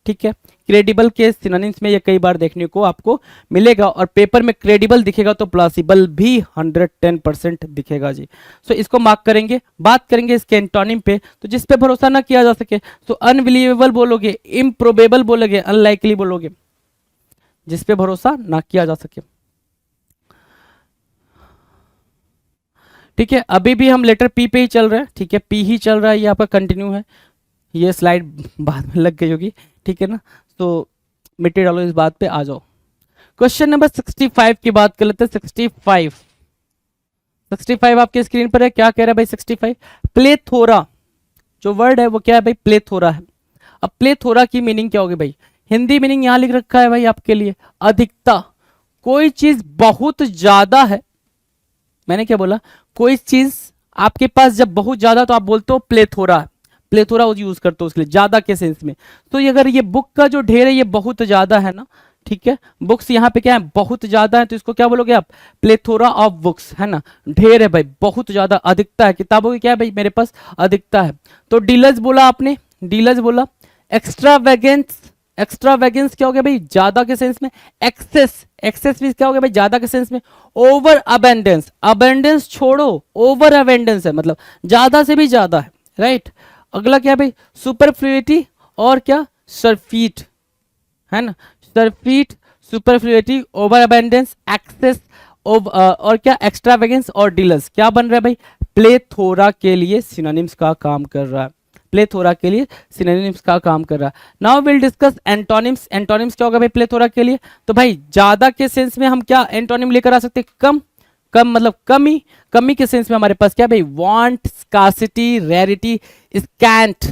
ठीक है। क्रेडिबल के सिनोनिम्स में ये कई बार देखने को आपको मिलेगा, और पेपर में क्रेडिबल दिखेगा तो प्लॉसिबल भी 110% दिखेगा जी। सो इसको मार्क करेंगे। बात करेंगे इसके एंटोनिम पे, तो जिस पे भरोसा ना किया जा सके, तो अनबिलीवेबल बोलोगे, इम्प्रोबेबल बोलोगे, अनलाइकली बोलोगे, जिस पे भरोसा ना किया जा सके। ठीक है, अभी भी हम लेटर पी पे ही चल रहे हैं। ठीक है, पी ही चल रहा है, ये आपका कंटिन्यू है। ये स्लाइड बाद में लग गई होगी, ठीक है ना, तो मिट्टी डालो इस बात पे, आ जाओ। क्वेश्चन नंबर 65 की बात कर लेते हैं। 65 आपके स्क्रीन पर है। क्या कह रहा है भाई 65? प्लेथोरा, जो वर्ड है वो क्या है भाई? प्लेथोरा है। अब प्लेथोरा की मीनिंग क्या होगी भाई? हिंदी मीनिंग यहां लिख रखा है भाई आपके लिए, अधिकता। कोई चीज बहुत ज्यादा है, मैंने क्या बोला? कोई चीज आपके पास जब बहुत ज्यादा, तो आप बोलते हो प्लेथोरा। प्लेथोरा यूज करते हो उसके लिए, ज्यादा के सेंस में। तो ये अगर ये बुक का जो ढेर है ये बहुत ज्यादा है ना, ठीक है, बुक्स यहाँ पे क्या है? बहुत ज्यादा है, तो इसको क्या बोलोगे आप? प्लेथोरा ऑफ बुक्स, है ना, ढेर है भाई, बहुत ज्यादा, अधिकता है, किताबों की क्या है भाई मेरे पास? अधिकता है। तो डीलर्स बोला आपने, डीलर्स बोला। एक्स्ट्रावेगेंस, एक्स्ट्रावेगेंस क्या हो गया भाई? ज्यादा के सेंस में। एक्सेस, एक्सेस भी क्या हो गया भाई? ज्यादा के सेंस में। ओवर अबेंडेंस, अबेंडेंस छोड़ो, ओवर अबेंडेंस है, मतलब ज्यादा से भी ज्यादा है, राइट। अगला क्या भाई? सुपरफ्लुइटी और क्या? सरफीट, है ना, सरफीट, सुपरफ्लुइटी, ओवर अबेंडेंस, एक्सेस और क्या? एक्स्ट्रावेगेंस और डीलर्स क्या बन रहा है भाई? प्लेथोरा के लिए सिनोनिम्स का काम कर रहा है। प्लेथोरा के लिए सिनोनिम्स का काम कर रहा है। Now will discuss antonyms. Antonyms क्या होगा भाई प्लेथोरा के लिए? तो भाई ज्यादा के सेंस में हम क्या एंटोनिम लेकर आ सकते हैं? कम, कम मतलब कमी। कमी के सेंस में हमारे पास क्या भाई? Want, scarcity, rarity, scent.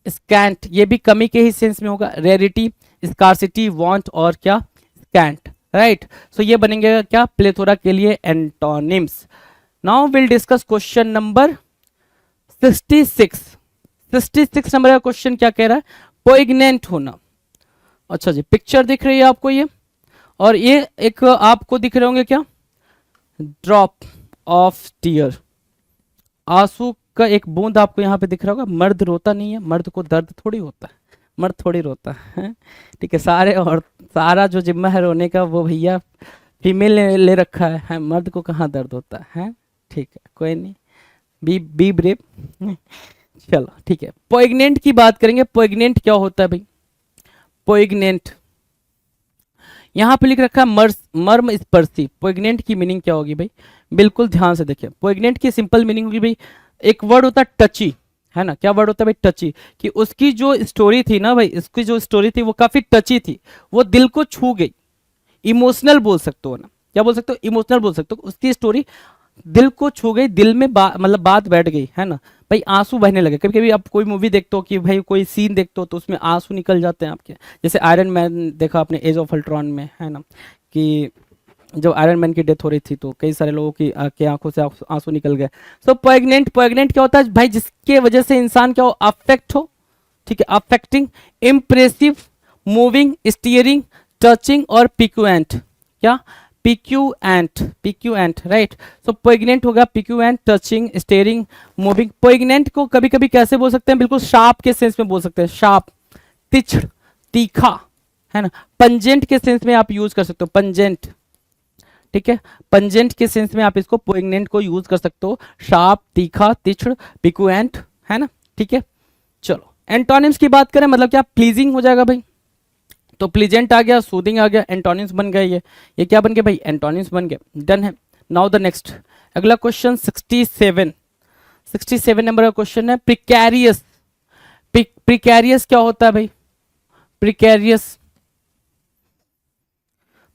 Scent ये भी कमी के ही सेंस में होगा। रेयरिटी, स्कार्सिटी, वांट और क्या? Scent, right. सो ये बनेंगे क्या? प्लेथोरा के लिए antonyms. Now will discuss question number 66। 66 number का क्वेश्चन क्या कह रहा है? पोइग्नेंट होना। अच्छा जी, पिक्चर दिख रही है आपको ये, और ये एक आपको दिख रहे होंगे क्या? ड्रॉप ऑफ टीयर, आंसू का एक बूंद आपको यहाँ पे दिख रहा होगा। मर्द रोता नहीं है, मर्द को दर्द थोड़ी होता है, मर्द थोड़ी रोता है, ठीक है। सारे और सारा जो जिम्मा है रोने का वो भैया फीमेल ने ले रखा है, मर्द को कहाँ दर्द होता है, ठीक है, कोई नहीं, बी ब्रेव। चलो ठीक है, पोइग्नेंट की बात करेंगे। पोइग्नेंट क्या होता है भाई? पोइग्नेंट यहां पे लिख रखा है मर्म स्पर्शी। पोइग्नेंट की मीनिंग क्या होगी भाई? बिल्कुल ध्यान से देखिए। पोइग्नेंट की सिंपल मीनिंग होगी भाई, एक वर्ड होता है टची, है ना। क्या वर्ड होता है भाई? टची। कि उसकी जो स्टोरी थी ना भाई, इसकी जो स्टोरी थी वो काफी टची थी, वो दिल को छू गई। इमोशनल बोल सकते हो ना, क्या बोल सकते हो? इमोशनल बोल सकते हो। उसकी स्टोरी दिल को छू गई, दिल में मतलब बात बैठ गई, है ना भाई। आंसू बहने लगे। कभी कभी आप कोई मूवी देखते हो कि भाई कोई सीन देखते हो तो उसमें आंसू निकल जाते हैं आपके। जैसे आयरन मैन देखा आपने एज ऑफ अल्ट्रॉन में, है ना, कि जब आयरन मैन की डेथ हो रही थी तो कई सारे लोगों की आंखों से आंसू निकल गए। सो पोइग्नेंट, पोइग्नेंट क्या होता है भाई? जिसके वजह से इंसान क्या हो? अफेक्ट हो, ठीक है, affecting, impressive, moving, steering, touching और पिक्यूएंट। क्या? पिक्यूएंट, पिक्यूएंट, राइट। सो पोइग्नेंट होगा पिक्यूएंट, टचिंग, स्टीयरिंग, मूविंग। पोइग्नेंट को कभी कभी कैसे बोल सकते हैं? बिल्कुल शार्प के सेंस में बोल सकते हैं, शार्प, तिछड़, तीखा, है ना। पंजेंट के सेंस में आप यूज कर सकते हो, पंजेंट, ठीक है, पंजेंट के सेंस में आप इसको पोइग्नेंट को यूज कर सकते हो। शार्प, तीखा, तिछड़, पिक्यूएंट, है ना, ठीक है। चलो एंटोनिम्स की बात करें, मतलब क्या? प्लीजिंग हो जाएगा भाई, तो प्लीजेंट आ गया, सूदिंग आ गया, एंटोनिम्स बन गए। ये क्या बन गए भाई? एंटोनिम्स बन गए। डन है। नाउ द नेक्स्ट, अगला क्वेश्चन 67। 67 नंबर का क्वेश्चन है प्रिकैरियस। प्रिकैरियस क्या होता है भाई? प्रिकैरियस,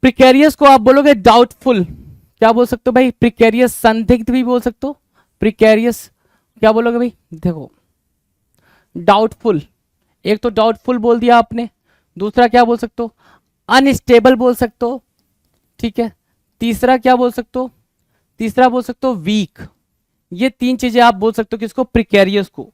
प्रिकैरियस को आप बोलोगे डाउटफुल। क्या बोल सकते हो भाई? प्रिकैरियस, संदिग्ध भी बोल सकते हो। प्रिकैरियस क्या बोलोगे भाई? देखो, डाउटफुल, एक तो डाउटफुल बोल दिया आपने, दूसरा क्या बोल सकते हो? अनस्टेबल बोल सकते हो, ठीक है। तीसरा क्या बोल सकते हो? तीसरा बोल सकते हो वीक। ये तीन चीजें आप बोल सकते हो किसको? प्रिकैरियस को,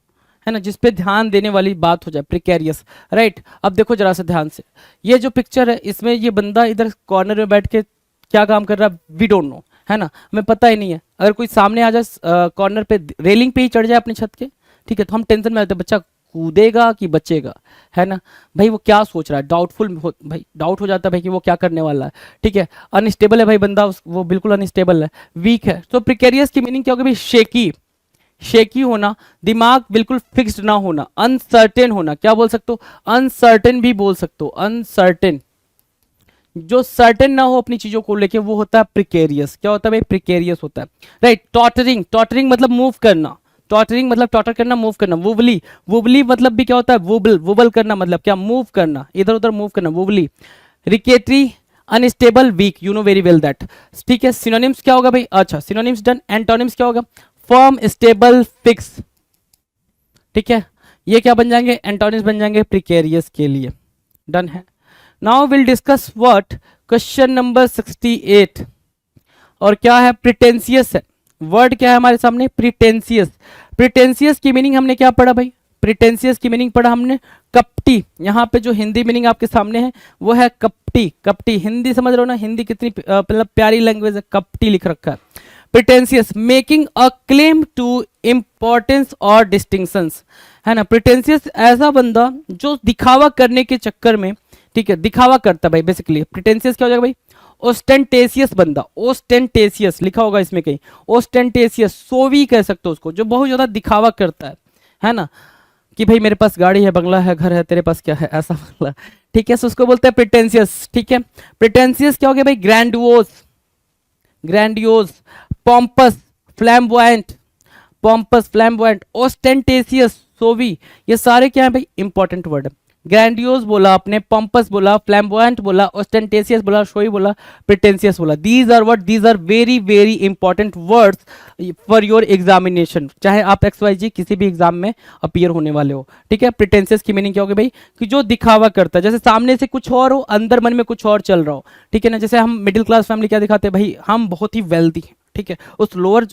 है ना, जिसपे ध्यान देने वाली बात हो जाए, प्रिकैरियस, राइट। अब देखो जरा सा ध्यान से, ये जो पिक्चर है इसमें ये बंदा इधर कॉर्नर में बैठ के क्या काम कर रहा है? वी डोंट नो, है ना, हमें पता ही नहीं है। अगर कोई सामने आ जाए कॉर्नर पे, रेलिंग पे ही चढ़ जाए अपनी छत के, ठीक है, तो हम टेंशन में आते हैं, बच्चा कूदेगा कि बचेगा, है ना भाई, वो क्या सोच रहा है, डाउटफुल हो, भाई डाउट हो जाता है भाई कि वो क्या करने वाला है, ठीक है। अनस्टेबल है भाई बंदा, वो बिल्कुल अनस्टेबल है, वीक है। तो प्रिकेरियस की मीनिंग क्या होगी भाई, शेकी, शेकी होना, दिमाग बिल्कुल फिक्स्ड ना होना, अनसर्टेन होना, क्या बोल सकते हो, अनसर्टेन भी बोल सकते हो, अनसर्टेन, जो सर्टेन ना हो अपनी चीजों को लेके वो होता है प्रिकेरियस। क्या होता है भाई, प्रिकेरियस होता है, राइट। टॉटरिंग, टॉटरिंग मतलब मूव करना, टॉटरिंग मतलब टॉटर करना, मूव करना। वुबली, वुबली मतलब भी क्या होता है, वुबल, वुबल करना मतलब क्या, मूव करना, इधर उधर मूव करना, wobbly. Rickety, unstable, weak, you know very well that, ठीक है। सिनोनिम्स क्या होगा भाई, अच्छा सिनोनिम्स डन। एंटोनिम्स क्या होगा, फर्म, स्टेबल, फिक्स, ठीक है। ये क्या बन जाएंगे, एंटोनिम्स बन जाएंगे प्रिकेरियस के लिए, डन है। Now will discuss what, question number 68, और क्या है, प्रिटेंसियस है। वर्ड क्या है हमारे सामने, प्रिटेंसियस। प्रिटेंसियस की मीनिंग हमने क्या पढ़ा भाई, प्रिटेंसियस की मीनिंग पढ़ा हमने कपटी। यहाँ पे जो हिंदी मीनिंग आपके सामने है वो है कपटी, कपटी। हिंदी समझ रहे हो ना, हिंदी कितनी मतलब प्यारी लैंग्वेज है, कपटी लिख रखा है। Pretentious, making a claim to importance और डिस्टिंक्शंस, है ना। प्रिटेंसियस ऐसा बंदा जो दिखावा करने के चक्कर में, ठीक है, दिखावा करता है भाई बेसिकली। प्रिटेंसियस क्या हो जाएगा भाई, ओस्टेंटेशियस बंदा, ओस्टेंटेशियस लिखा होगा इसमें कहीं, ओस्टेंटेशियस, सोवी कह सकते हो उसको, जो बहुत ज्यादा दिखावा करता है ना, कि भाई मेरे पास गाड़ी है, बंगला है, घर है, तेरे पास क्या है, ऐसा बंगला, ठीक है। सो उसको बोलते हैं प्रिटेंशियस, ठीक है। प्रिटेंशियस क्या हो गया भाई, grandiose, grandiose, pompous, flamboyant, pompous, flamboyant, ostentatious, suave, ये सारे क्या है भाई, इंपॉर्टेंट वर्ड है। ग्रैंडियोस बोला आपने, पॉम्पस बोला, फ्लैम्बॉयंट बोला, ओस्टेंटेशियस बोला, शोई बोला, प्रिटेंशियस बोला। These are what, these are very very important words for your examination, चाहे आप XYZ किसी भी एग्जाम में अपीयर होने वाले हो, ठीक है। प्रिटेंशियस की मीनिंग क्या होगी भाई, कि जो दिखावा करता है, जैसे सामने से कुछ और हो, अंदर मन में कुछ और चल रहा हो, ठीक है ना। जैसे हम मिडिल क्लास फैमिली क्या दिखाते हैं भाई, हम बहुत ही वेल्दी हैं, ठीक है। उस लोअर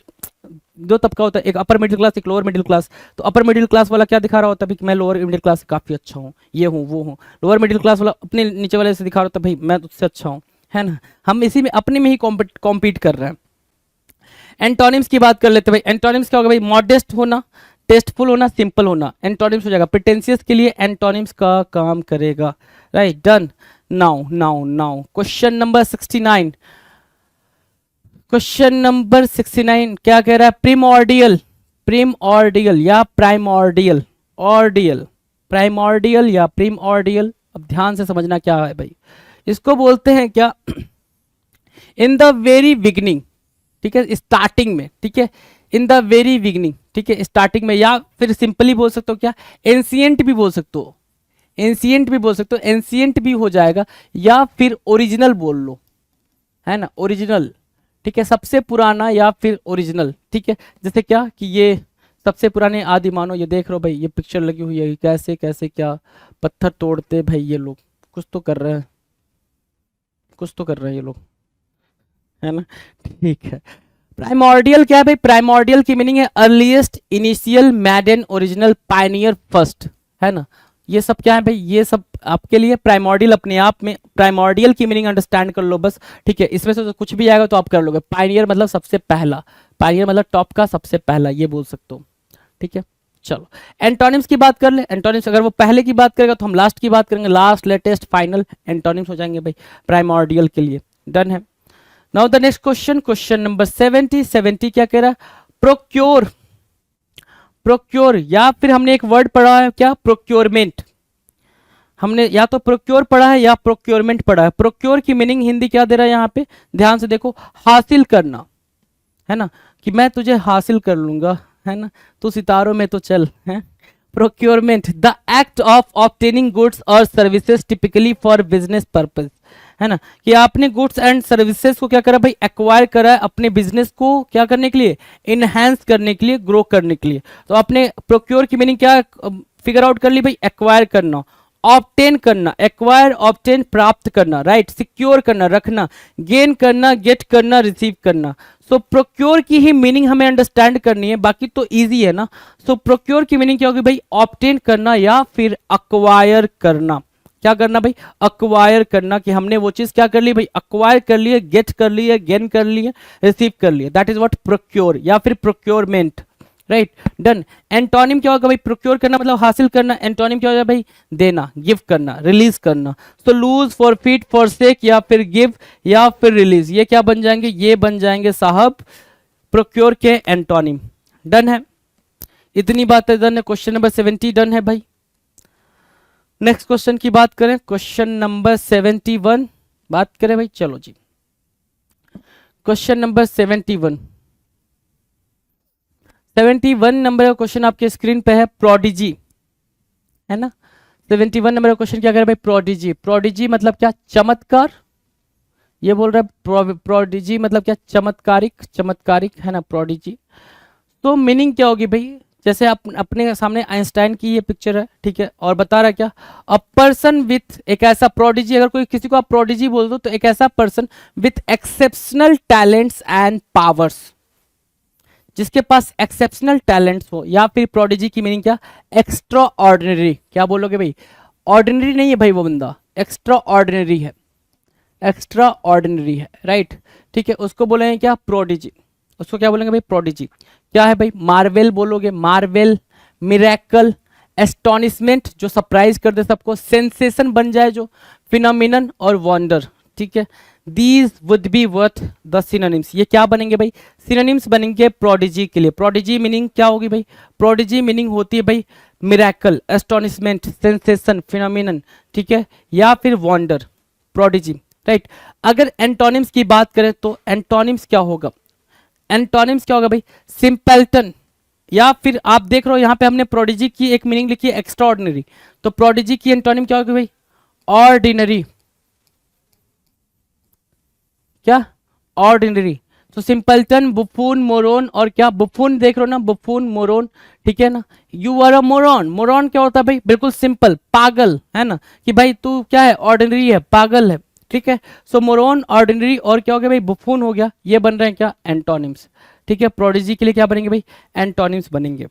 दो तबका होता है, एक अपर मिडिल क्लास, एक लोअर मिडिल क्लास। तो अपर मिडिल क्लास वाला क्या दिखा रहा होता है भाई, मैं लोअर मिडिल क्लास से काफी अच्छा हूँ, ये हूँ वो हूँ। लोअर मिडिल क्लास वाला अपने नीचे वाले से दिखा रहा होता है भाई मैं तुझसे अच्छा हूँ, है ना। हम इसी में अपने में ही कॉम्पीट कर रहे हैं। एंटोनिम्स की बात कर लेते हैं भाई। एंटोनिम्स क्या होगा भाई, मॉडेस्ट होना, टेस्टफुल होना, सिंपल होना, एंटोनिम्स हो जाएगा। प्रिटेंशियस के लिए एंटोनिम्स का काम करेगा, right, done. Now now now question number 69, question number 69 क्या कह रहा है, प्रिमॉर्डियल, प्रिमॉर्डियल या प्राइमॉर्डियल, ऑर्डियल, प्राइमॉर्डियल या प्रिमॉर्डियल। अब ध्यान से समझना क्या है भाई, इसको बोलते हैं क्या, इन द वेरी बिगनिंग, ठीक है, स्टार्टिंग में, ठीक है, इन द वेरी बिगनिंग, ठीक है, स्टार्टिंग में, या फिर सिंपली बोल सकते हो क्या, एंशिएंट भी बोल सकते हो, एंशिएंट भी बोल सकते हो, एंशिएंट भी हो जाएगा, या फिर ओरिजिनल बोल लो, है ना, ओरिजिनल, ठीक है, सबसे पुराना या फिर ओरिजिनल, ठीक है। जैसे क्या कि ये सबसे पुराने आदि मानो, ये देख रहे हो भाई, ये पिक्चर लगी हुई है, कैसे कैसे क्या पत्थर तोड़ते भाई ये लोग, कुछ तो कर रहे हैं, कुछ तो कर रहे हैं ये लोग, है ना, ठीक है। प्राइमॉर्डियल क्या है भाई, प्राइमॉर्डियल की मीनिंग है earliest, initial, मैडन, original, Pioneer, first, है ना। ये सब क्या है भाई, ये सब आपके लिए प्राइमॉर्डियल अपने आप में, प्राइमॉर्डियल की मीनिंग अंडरस्टैंड कर लो बस, ठीक है। इसमें से तो कुछ भी आएगा तो आप कर लोगे। पायनियर मतलब सबसे पहला, पायनियर मतलब टॉप का सबसे पहला, ये बोल सकते हो, ठीक है। चलो एंटोनिम्स की बात कर ले। एंटोनिम्स अगर वो पहले की बात करेगा तो हम लास्ट की बात करेंगे, लास्ट, लेटेस्ट, फाइनल, एंटोनिम्स हो जाएंगे भाई प्राइमॉर्डियल के लिए, डन है। Now the next question, question number 70 क्या कह रहा है, प्रोक्योर, प्रोक्योर, या फिर हमने एक वर्ड पढ़ा है क्या, प्रोक्योरमेंट। हमने या तो प्रोक्योर पढ़ा है या प्रोक्योरमेंट पढ़ा है। प्रोक्योर की मीनिंग हिंदी क्या दे रहा है यहाँ पे, ध्यान से देखो, हासिल करना, है ना, कि मैं तुझे हासिल कर लूंगा, है ना, तू सितारों में तो चल, है। Procurement, the act of obtaining goods और services typically for business purpose, है ना, कि आपने गुड्स एंड सर्विसेज को क्या करा भाई, एक्वायर करा है अपने बिजनेस को क्या करने के लिए, इनहेंस करने के लिए, ग्रो करने के लिए। तो आपने प्रोक्योर की मीनिंग क्या फिगर आउट कर ली भाई, एक्वायर करना, ऑब्टेन करना, एक्वायर, ऑब्टेन, प्राप्त करना, राइट, सिक्योर करना, रखना, गेन करना, गेट करना, रिसीव करना। सो प्रोक्योर की ही मीनिंग हमें अंडरस्टैंड करनी है, बाकी तो इजी है ना। सो प्रोक्योर की मीनिंग क्या होगी भाई, ऑब्टेन करना या फिर अक्वायर करना। क्या करना भाई, अक्वायर करना, कि हमने वो चीज क्या कर ली भाई, अक्वायर कर लिए, गेट कर लिए, गेन कर लिए, रिसीव कर लिए, दैट इज व्हाट प्रोक्योर या फिर प्रोक्योरमेंट, राइट, डन। एंटोनिम क्या होगा भाई? प्रोक्योर करना मतलब हासिल करना। एंटोनिम क्या होगा भाई? देना, गिव करना, रिलीज करना। तो लूज, फॉरफिट, फॉरसेक या फिर गिव या फिर रिलीज, ये क्या बन जाएंगे? ये बन जाएंगे साहब प्रोक्योर के एंटोनिम। डन है, इतनी बातें डन है। क्वेश्चन नंबर 70 डन है भाई। नेक्स्ट क्वेश्चन की बात करें, क्वेश्चन नंबर 71 बात करें भाई। चलो जी, क्वेश्चन नंबर 71 नंबर का क्वेश्चन आपके स्क्रीन पे है, प्रोडिजी, है ना। 71 नंबर का क्वेश्चन क्या कह रहा है भाई? प्रोडिजी। प्रोडिजी मतलब क्या? चमत्कार। ये बोल रहा है प्रोडिजी मतलब क्या? चमत्कारिक, चमत्कारिक, है ना, प्रोडिजी। तो मीनिंग क्या होगी भाई? जैसे आप अपने सामने आइंस्टाइन की ये पिक्चर है, ठीक है, और बता रहा है क्या? अ पर्सन विथ, एक ऐसा प्रोडिजी, अगर कोई किसी को आप प्रोडिजी बोल दो तो एक ऐसा person with exceptional talents and powers, जिसके पास एक्सेप्शनल टैलेंट्स हो, या फिर प्रोडिजी की मीनिंग क्या? Extra ordinary. क्या बोलोगे भाई? ऑर्डिनरी नहीं है भाई वो बंदा, एक्स्ट्रा ऑर्डिनरी है, एक्स्ट्रा ऑर्डिनरी है, राइट, ठीक है, उसको बोलेंगे क्या? प्रोडिजी। उसको क्या बोलेंगे भाई? प्रोडिजी। क्या है भाई? मार्वेल बोलोगे, मार्वेल, मिरेकल, एस्टोनिशमेंट जो सरप्राइज कर दे सबको, सेंसेशन बन जाए जो, फिनोमिनन और वंडर, ठीक है। These would B worth the synonyms, ये क्या बनेंगे भाई? सिनोनिम्स बनेंगे प्रोडिजी के लिए। प्रोडिजी मीनिंग क्या होगी भाई? प्रोडिजी मीनिंग होती है भाई मिरेकल, एस्टोनिशमेंट, सेंसेशन, फिनोमिनन, ठीक है, या फिर वंडर, प्रोडिजी, राइट। अगर एंटोनिम्स की बात करें तो एंटोनिम्स क्या होगा? एंटोनिम्स क्या होगा भाई? सिंपल्टन, या फिर आप देख रहे हो यहाँ पे हमने प्रोडिजी की एक मीनिंग लिखी है एक्स्ट्रा ऑर्डिनरी, तो प्रोडिजी की एंटोनिम क्या होगी भाई? ऑर्डिनरी। क्या? ऑर्डिनरी। तो सिंपल्टन, बुफून, मोरोन, और क्या? बुफून देख रहे हो ना, बुफून, मोरोन, ठीक है ना। You are a moron. Moron क्या होता है भाई? बिल्कुल सिंपल, पागल, है ना, कि भाई तू क्या है? ऑर्डिनरी है, पागल है, ठीक है। सो मोरोन, ऑर्डिनरी, और क्या हो गया भाई? बुफून हो गया। ये बन रहे हैं क्या? एंटोनिम्स, ठीक है। प्रोडिजी के लिए क्या बनेंगे भाई? एंटोनिम्स बनेंगे।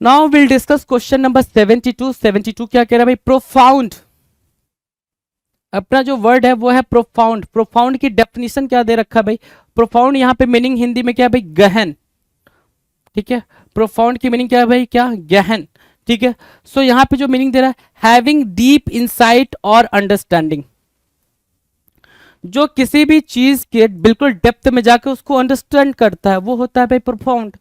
Now will discuss question number 72। 72 क्या कह रहा है भाई? प्रोफाउंड। अपना जो वर्ड है वो है प्रोफाउंड। प्रोफाउंड की डेफिनेशन क्या दे रखा है भाई? प्रोफाउंड यहाँ पे मीनिंग हिंदी में क्या है भाई? गहन, ठीक है। प्रोफाउंड की मीनिंग क्या है भाई? क्या? गहन, ठीक है। सो यहाँ पे जो मीनिंग दे रहा है, हैविंग डीप इंसाइट और अंडरस्टैंडिंग, जो किसी भी चीज के बिल्कुल डेप्थ में जाकर उसको अंडरस्टैंड करता है, वो होता है भाई प्रोफाउंड।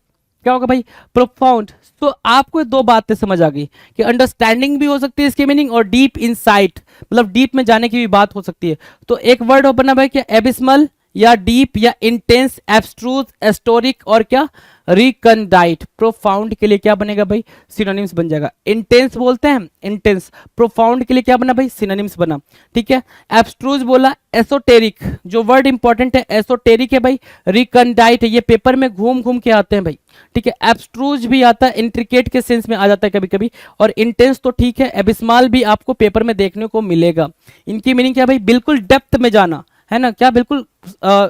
क्या होगा भाई? प्रोफाउंड। तो आपको दो बातें समझ आ गई कि अंडरस्टैंडिंग भी हो सकती है इसकी मीनिंग, और डीप इनसाइट मतलब डीप में जाने की भी बात हो सकती है। तो एक वर्ड हो बना भाई क्या? एबिस्मल या डीप या इंटेंस, एब्स्ट्रूज, एस्टोरिक, और क्या? रिकंडाइट। प्रोफाउंड के लिए क्या बनेगा भाई? सिनोनिम्स बन जाएगा। इंटेंस बोलते हैं, इंटेंस। प्रोफाउंड के लिए क्या बना भाई? सिनोनिम्स बना, ठीक है। एब्स्ट्रूज बोला, एसोटेरिक, जो वर्ड इंपॉर्टेंट है एसोटेरिक है भाई। रिकंडाइट है, ये पेपर में घूम घूम के आते हैं भाई, ठीक है। एब्स्ट्रूज भी आता है, इंट्रिकेट के सेंस में आ जाता है कभी कभी, और इंटेंस तो ठीक है। एबिस्माल भी आपको पेपर में देखने को मिलेगा। इनकी मीनिंग क्या भाई? बिल्कुल डेप्थ में जाना, है ना, क्या बिल्कुल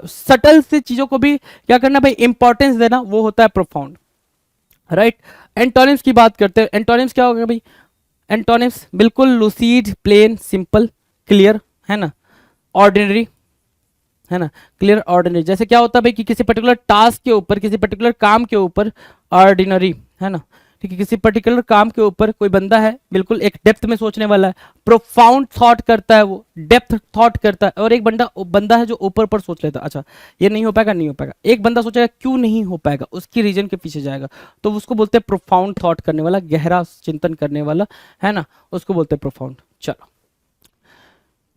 सटल से चीजों को भी क्या करना भाई? इंपॉर्टेंस देना, वो होता है प्रोफाउंड, राइट। एंटोनिम्स की बात करते हैं। एंटोनिम्स क्या होगा भाई? एंटोनिम्स बिल्कुल लूसीड, प्लेन, सिंपल, क्लियर, है ना, ऑर्डिनरी, है ना, क्लियर, ऑर्डिनरी। जैसे क्या होता है भाई कि किसी पर्टिकुलर टास्क के ऊपर, किसी पर्टिकुलर काम के ऊपर ऑर्डिनरी, है ना, ठीक है। किसी पर्टिकुलर काम के ऊपर कोई बंदा है बिल्कुल एक डेप्थ में सोचने वाला है, प्रोफाउंड थॉट करता है, वो डेप्थ थॉट करता है। और एक बंदा है जो ऊपर ऊपर सोच लेता है, अच्छा ये नहीं हो पाएगा, नहीं हो पाएगा। एक बंदा सोचेगा क्यों नहीं हो पाएगा, उसकी रीजन के पीछे जाएगा, तो उसको बोलते हैं प्रोफाउंड थॉट करने वाला, गहरा चिंतन करने वाला, है ना, उसको बोलते हैं प्रोफाउंड। चलो,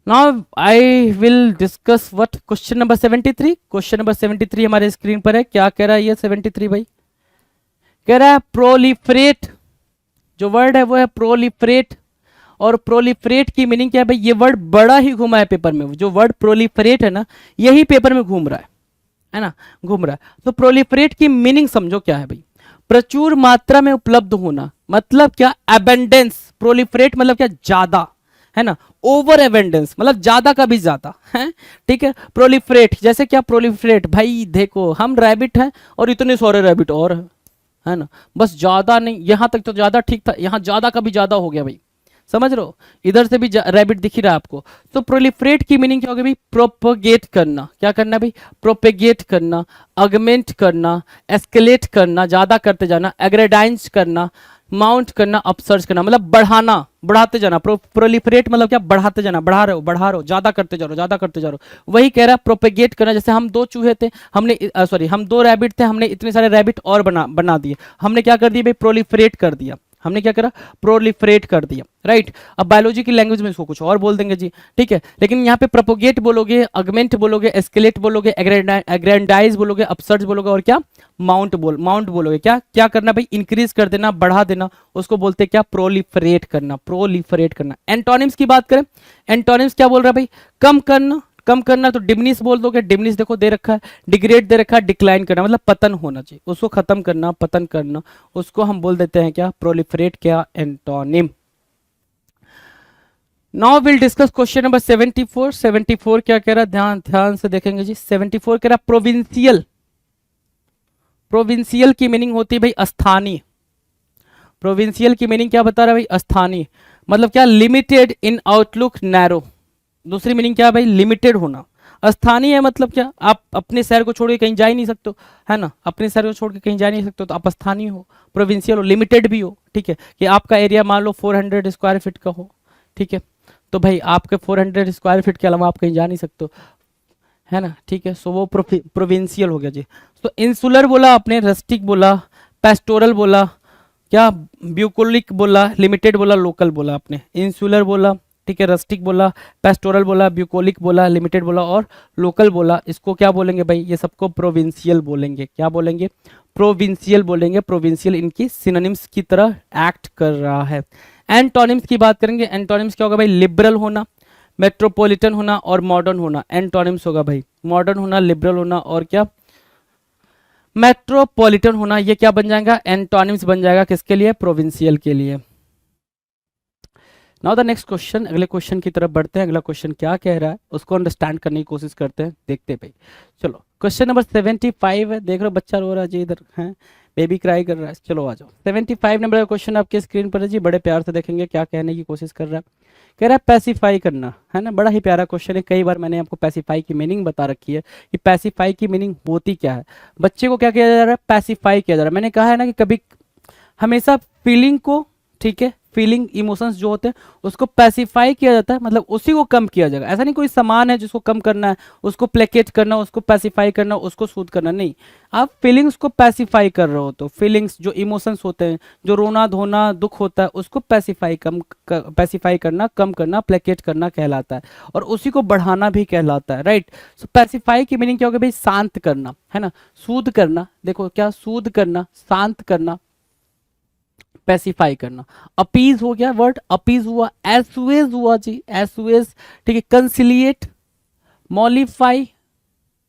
now I will discuss what question number 73। Question number 73 हमारे स्क्रीन पर है। क्या कह रहा है ये 73 भाई? कह रहा है प्रोलिफरेट। जो वर्ड है वो है प्रोलिफरेट, और प्रोलिफरेट की मीनिंग क्या है भाई? ये वर्ड बड़ा ही घुमा है पेपर में, जो वर्ड प्रोलिफरेट है ना, यही पेपर में घूम रहा है ना, घूम रहा है। तो प्रोलिफरेट की मीनिंग समझो क्या है भाई? प्रचुर मात्रा में उपलब्ध होना, मतलब क्या? एबेंडेंस। प्रोलिफरेट मतलब क्या? ज्यादा, है ना, ओवर एवेंडेंस मतलब ज्यादा का भी ज्यादा, है, ठीक है। प्रोलिफरेट जैसे क्या? प्रोलिफरेट भाई देखो, हम रैबिट हैं और इतने सारे रैबिट और है ना, बस ज्यादा नहीं, यहां तक तो ज्यादा ठीक था, यहां ज्यादा का भी ज्यादा हो गया भाई, समझ रहे हो, इधर से भी रैबिट दिख ही रहा है आपको। तो प्रोलिफरेट की मीनिंग क्या होगी भाई, प्रोपोगेट करना, क्या करना भाई, प्रोपेगेट करना, अगमेंट करना, एस्केलेट करना, ज्यादा करते जाना, एग्रेडाइंस करना, माउंट करना, अपसर्ज करना, मतलब बढ़ाना, बढ़ाते जाना। प्रोलिफरेट मतलब क्या, बढ़ाते जाना, बढ़ा रहे हो, ज्यादा करते जा रहे हो, ज्यादा करते जा रहे हो। वही कह रहा है प्रोपेगेट करना। जैसे हम दो चूहे थे, हमने सॉरी हम दो रैबिट थे, हमने इतने सारे रैबिट और बना दिए। हमने क्या कर दिया भाई, प्रोलिफरेट कर दिया। हमने क्या करा, प्रोलिफरेट कर दिया, राइट। अब बायोलॉजी की लैंग्वेज में इसको कुछ और बोल देंगे जी, ठीक है। लेकिन यहाँ पे प्रोपोगेट बोलोगे, अगमेंट बोलोगे, एस्केलेट बोलोगे, एग्रेंडाइज बोलोगे, अपसर्ज बोलोगे, और क्या, माउंट बोलोगे। क्या क्या करना भाई, इंक्रीज कर देना, बढ़ा देना, उसको बोलते हैं क्या, प्रोलिफरेट करना, प्रोलिफरेट करना। एंटोनिम्स की बात करें, एंटोनिम्स क्या बोल रहा है भाई, कम करना, कम करना तो डिमिनिश बोल दोगे। डिमिनिश देखो दे रखा है, डिग्रेड दे रखा है, डिक्लाइन करना, मतलब पतन होना चाहिए, उसको खत्म करना, पतन करना, उसको हम बोल देते हैं क्या, प्रोलिफरेट, क्या, antonym. Now will discuss question number 74। 74 क्या कह रहा है, ध्यान से देखेंगे जी। 74 कह रहा है प्रोविंशियल। प्रोविंशियल की मीनिंग होती है भाई स्थानीय। प्रोविंशियल की मीनिंग क्या बता रहा है भाई, स्थानीय, मतलब क्या, लिमिटेड इन आउटलुक, नैरो। दूसरी मीनिंग क्या है भाई, लिमिटेड होना। स्थानीय है मतलब क्या, आप अपने शहर को छोड़ के कहीं जा ही नहीं सकते हो, है ना, अपने शहर को छोड़ के कहीं जा नहीं सकते हो, तो आप स्थानीय हो। प्रोविंशियल हो, लिमिटेड भी हो, ठीक है, कि आपका एरिया मान लो 400 स्क्वायर फीट का हो, ठीक है, तो भाई आपके 400 स्क्वायर फीट के अलावा आप कहीं जा नहीं सकते हो, है ना, ठीक है। सो वो प्रोविंशियल हो गया जी। तो इंसुलर बोला आपने, रस्टिक बोला, पेस्टोरल बोला, क्या, ब्यूकोलिक बोला, लिमिटेड बोला, लोकल बोला आपने। इंसुलर बोला, ठीक है, रस्टिक बोला, पेस्टोरल बोला, ब्यूकोलिक बोला, लिमिटेड बोला, और लोकल बोला। इसको क्या बोलेंगे भाई, ये सबको प्रोविंशियल बोलेंगे। क्या बोलेंगे, प्रोविंशियल बोलेंगे। प्रोविंशियल इनकी सिनोनिम्स की तरह एक्ट कर रहा है। एंटोनिम्स की बात करेंगे, एंटोनिम्स क्या होगा भाई, लिबरल होना, मेट्रोपॉलिटन होना, और मॉडर्न होना। एंटोनिम्स होगा भाई, मॉडर्न होना, लिबरल होना, और क्या, मेट्रोपॉलिटन होना। ये क्या बन जाएगा, एंटोनिम्स बन जाएगा, किसके लिए, प्रोविंशियल के लिए। नाउ द नेक्स्ट क्वेश्चन, अगले क्वेश्चन की तरफ बढ़ते हैं। अगला क्वेश्चन क्या कह रहा है उसको अंडरस्टैंड करने की कोशिश करते हैं, देखते हैं भाई। चलो क्वेश्चन नंबर 75 है, देख रहे हो बच्चा रो रहा है जी, इधर है, बेबी क्राई कर रहा है। चलो आ जाओ, 75 नंबर का क्वेश्चन आपके स्क्रीन पर है जी, बड़े प्यार से देखेंगे क्या कहने की कोशिश कर रहा है। कह रहा है पैसिफाई करना, है ना, बड़ा ही प्यारा क्वेश्चन है। कई बार मैंने आपको पैसिफाई की मीनिंग बता रखी है कि पैसिफाई की मीनिंग होती क्या है। बच्चे को क्या किया जा रहा है, पैसिफाई किया जा रहा है। मैंने कहा है ना कि कभी हमेशा फीलिंग को, ठीक है, फीलिंग इमोशंस जो होते हैं उसको पैसिफाई किया जाता है, मतलब उसी को कम किया जाएगा। ऐसा नहीं कोई सामान है जिसको कम करना है, उसको प्लेकेट करना, उसको पैसिफाई करना, उसको सूद करना, नहीं। आप फीलिंग्स को पैसिफाई कर रहे हो, तो फीलिंग्स जो इमोशंस होते हैं, जो रोना धोना दुख होता है, उसको पैसिफाई करना, कम करना, प्लेकेट करना कहलाता है, और उसी को बढ़ाना भी कहलाता है, राइट। सो पैसिफाई की मीनिंग क्या होगी भाई, शांत करना, है ना, सूद करना। देखो क्या, सूद करना, शांत करना, पैसिफाई करना। अपीज हो गया, वर्ड अपीज हुआ, एसुएज हुआ जी, एसुएज, ठीक है, कंसिलिएट, मॉलिफाई,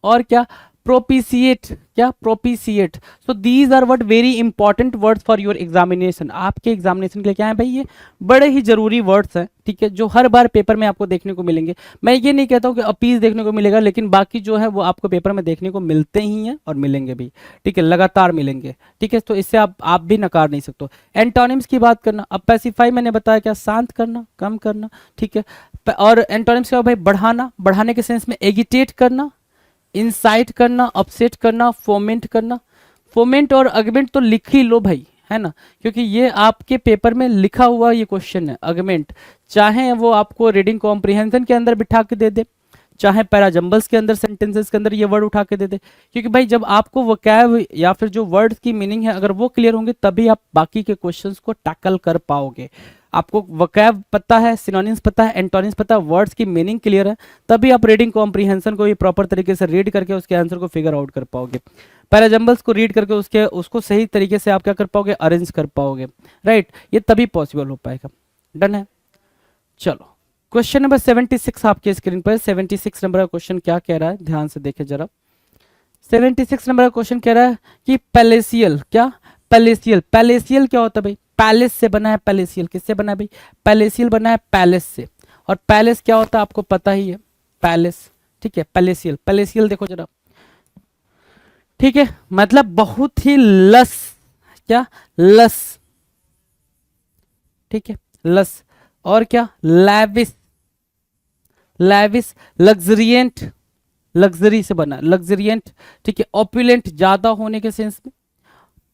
और क्या, प्रोपिशिएट, क्या, propitiate. So these are word very important words for your examination. आपके एग्जामिनेशन के लिए क्या है भाई, ये बड़े ही जरूरी वर्ड्स हैं, ठीक है, जो हर बार पेपर में आपको देखने को मिलेंगे। मैं ये नहीं कहता हूँ कि अपीज देखने को मिलेगा, लेकिन बाकी जो है वो आपको पेपर में देखने को मिलते ही हैं और मिलेंगे भी, ठीक है, लगातार मिलेंगे, ठीक है। तो इससे आप भी नकार नहीं सकते। एंटोनिम्स की बात करना, अब पैसिफाई मैंने बताया क्या, शांत करना, कम करना, ठीक है। और एंटोनिम्स क्या भाई, बढ़ाना, बढ़ाने के सेंस में एगिटेट करना, इंसाइट करना, अपसेट करना, फोमेंट करना। फोमेंट और अगमेंट तो लिख ही लो भाई, है ना, क्योंकि ये आपके पेपर में लिखा हुआ ये क्वेश्चन है। अगमेंट चाहे वो आपको रीडिंग कॉम्प्रिहेंशन के अंदर बिठा के दे दे, चाहे पैराजम्बल्स के अंदर, सेंटेंसेस के अंदर ये वर्ड उठा के दे दे, क्योंकि भाई जब आपको वोकैब या फिर जो वर्ड्स की मीनिंग है अगर वो क्लियर होंगे तभी आप बाकी के क्वेश्चंस को टैकल कर पाओगे। आपको वोकैब पता है, सिनोनिम्स पता है, एंटोनिम्स पता है, वर्ड्स की मीनिंग क्लियर है, तभी आप रीडिंग कॉम्प्रिहेंशन को भी प्रॉपर तरीके से रीड करके उसके आंसर को फिगर आउट कर पाओगे। पैराजम्बल्स को रीड करके उसको सही तरीके से आप क्या कर पाओगे, अरेंज कर पाओगे, राइट। ये तभी पॉसिबल हो पाएगा। डन है। चलो क्वेश्चन नंबर 76 आपके स्क्रीन पर। 76 नंबर का क्वेश्चन क्या कह रहा है, ध्यान से देखे जरा। 76 नंबर का क्वेश्चन कह रहा है कि पैलेसियल, क्या, पैलेसियल, पैलेसियल क्या होता है भाई, पैलेस से बना है। पैलेसियल किससे बना है भाई, पैलेसियल बना है पैलेस से। और पैलेस क्या होता है आपको पता ही है, पैलेस, ठीक है। पैलेसियल, पैलेसियल देखो जरा, ठीक है, मतलब बहुत ही लस, क्या, लस, ठीक है, लस, और क्या लैविस, लैविस लग्जरियंट, लग्जरी से बना लग्जरियंट, ठीक है, ऑपुलेंट ज्यादा होने के सेंस में,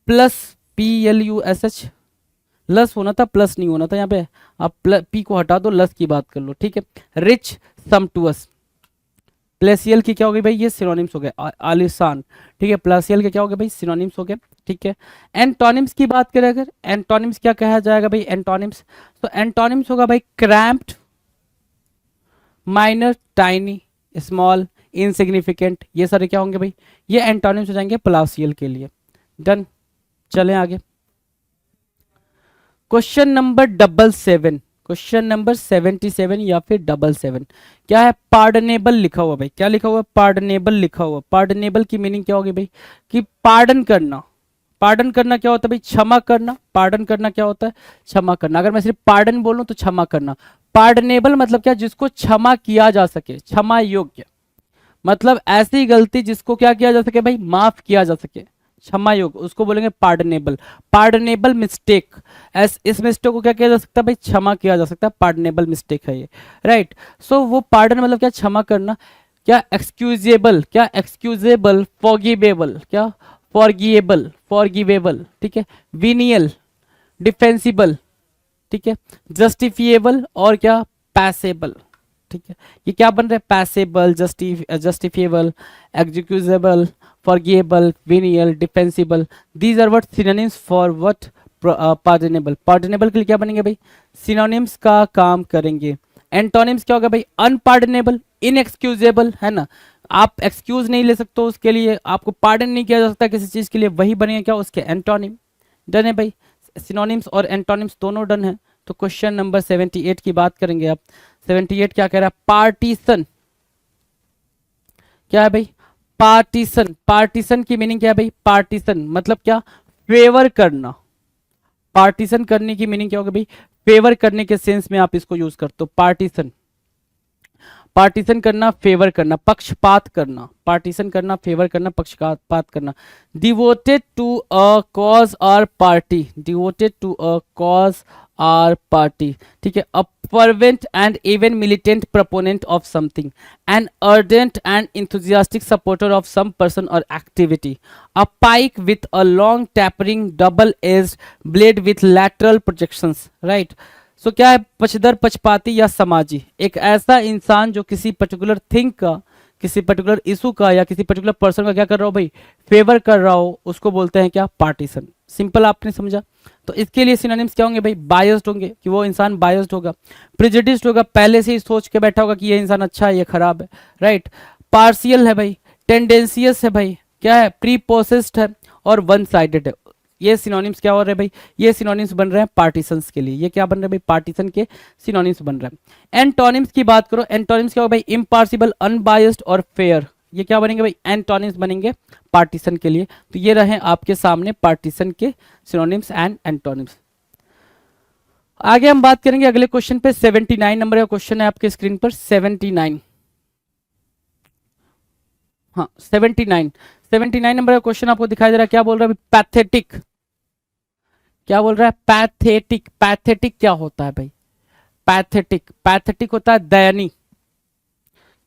प्लस PLUSH, लस होना था प्लस नहीं होना था यहाँ पे, आप पी को हटा दो, लस की बात कर लो, ठीक है। रिच, समटुअस, प्लेसियल की क्या हो गई भाई, ये सिनोनिम्स हो गए, आलिशान, ठीक है, प्लेसियल के क्या हो गए भाई, सिनोनिम्स हो गए, ठीक है। एंटोनिम्स की बात करें अगर, एंटोनिम्स क्या कहा जाएगा भाई, एंटोनिम्स, तो एंटोनिम्स होगा भाई cramped, minor, tiny, small, insignificant, ये सारे क्या होंगे भाई, ये एंटोनिम्स हो जाएंगे प्लासियल के लिए। डन, चलें आगे। क्वेश्चन नंबर 77, क्वेश्चन नंबर 77 या फिर 77, क्या है, पार्डनेबल लिखा हुआ भाई, क्या लिखा हुआ, पार्डनेबल लिखा हुआ। पार्डनेबल की मीनिंग क्या होगी भाई, कि पार्डन करना, पार्डन करना क्या होता है भाई, क्षमा करना, पार्डन करना क्या होता है, क्षमा करना। अगर मैं सिर्फ पार्डन बोलूं तो क्षमा करना, पार्डनेबल मतलब क्या, जिसको क्षमा किया जा सके, क्षमा योग्य, मतलब ऐसी गलती जिसको क्या किया जा सके भाई, माफ किया जा सके, क्षमा योग्य, उसको बोलेंगे पार्डनेबल। पार्डनेबल मिस्टेक, इस मिस्टेक को क्या किया जा सकता है भाई, क्षमा किया जा सकता है, पार्डनेबल मिस्टेक है ये, राइट। सो वो पार्डन मतलब क्या, क्षमा करना। क्या एक्सक्यूजेबल, क्या एक्सक्यूजेबल, फॉरगिवेबल, क्या फॉरगिएबल, फॉरगिवेबल, ठीक है, विनियल, डिफेंसिबल, ठीक है, जस्टिफिएबल और क्या पैसेबल, ठीक है। ये क्या बन रहा है, passable, justifiable, excusable, forgivable, venial, defensible, these are what synonyms for what, pardonable. Pardonable के लिए क्या बनेंगे भाई, सिनोनिम्स का काम करेंगे। एंटोनिम्स क्या होगा भाई, अनपार्डनेबल, इनएक्सक्यूजेबल, है ना, आप एक्सक्यूज नहीं ले सकते उसके लिए, आपको पार्डन नहीं किया जा सकता किसी चीज के लिए, वही बनेगा क्या, उसके एंटोनिम। डन है भाई, सिनोनिम्स और एंटोनिम्स दोनों डन है। तो क्वेश्चन नंबर 78 की बात करेंगे आप। 78 क्या कह रहा है, पार्टीशन, क्या है भाई, पार्टीशन। पार्टीशन की मीनिंग क्या है भाई, पार्टीशन मतलब क्या, फेवर करना। पार्टीशन करने की मीनिंग क्या होगी भाई, फेवर करने के सेंस में आप इसको यूज करते हो, पार्टीशन। पार्टीशन करना, फेवर करना, पक्षपात करना, पार्टीशन करना, फेवर करना, पक्षपात करना। डिवोटेड टू अ कॉज और party, devoted to a cause और पार्टी, ठीक है। अ fervent and even militant proponent of something, an ardent and enthusiastic supporter of some person or activity, a pike with a long tapering double-edged blade with lateral projections, right? So क्या है, पचदर, पक्षपाती या समाजी, एक ऐसा इंसान जो किसी पर्टिकुलर थिंग का, किसी पर्टिकुलर इशू का या किसी पर्टिकुलर पर्सन का क्या कर रहा हो भाई, फेवर कर रहा हो, उसको बोलते हैं क्या, पार्टीशन। सिंपल, आपने समझा। तो इसके लिए सिनोनिम्स क्या होंगे भाई, बायस्ड होंगे, कि वो इंसान बायस्ड होगा, प्रेजुडिस्ड होगा, पहले से ही सोच के बैठा होगा कि ये इंसान अच्छा है, ये खराब है, राइट। पार्शियल है भाई, टेंडेंसियस है भाई, क्या है, प्रीपोसेस्ड है और वन साइडेड है। ये सिनोनिम्स क्या हो रहे हैं भाई, ये सिनोनिम्स बन रहे हैं पार्टीशंस के लिए। ये क्या बन रहे हैं भाई, पार्टीशन के सिनोनिम्स बन रहे हैं। एंटोनिम्स की बात करो, एंटोनिम्स क्या होगा भाई, इम्पार्शियल, अनबायस्ड और फेयर। ये क्या बनेंगे भाई, एंटोनिम्स बनेंगे पार्टीशन के लिए। तो ये रहे आपके सामने पार्टीशन के सिनोनिम्स एंड एंटोनिम्स। आगे हम बात करेंगे अगले क्वेश्चन पे। 79 नंबर का क्वेश्चन है आपके स्क्रीन पर, 79, हाँ 79 नंबर का क्वेश्चन आपको दिखाई दे रहा है। क्या बोल रहा है, पैथेटिक, क्या बोल रहा है, पैथेटिक। पैथेटिक क्या होता है भाई, पैथेटिक, पैथेटिक होता है दयनीय,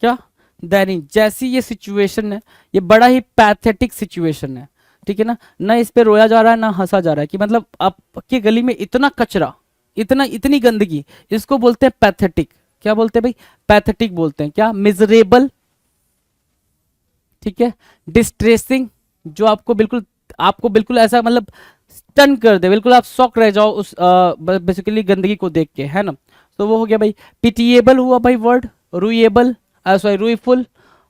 क्या, दयनीय। जैसी ये सिचुएशन है, ये बड़ा ही पैथेटिक सिचुएशन है, ठीक है ना इस पे रोया जा रहा है ना हंसा जा रहा है, कि मतलब आपकी गली में इतना कचरा, इतनी गंदगी, इसको बोलते हैं पैथेटिक। क्या बोलते हैं भाई, पैथेटिक बोलते हैं। क्या, मिजरेबल, ठीक है, डिस्ट्रेसिंग, जो आपको बिल्कुल ऐसा मतलब स्टन कर दे, बिल्कुल आप शॉक रह जाओ उस बेसिकली गंदगी को देख के, है ना। तो वो हो गया भाई। पिटिएबल हुआ भाई वर्ड, रुएबल, सॉरी रुईफुल,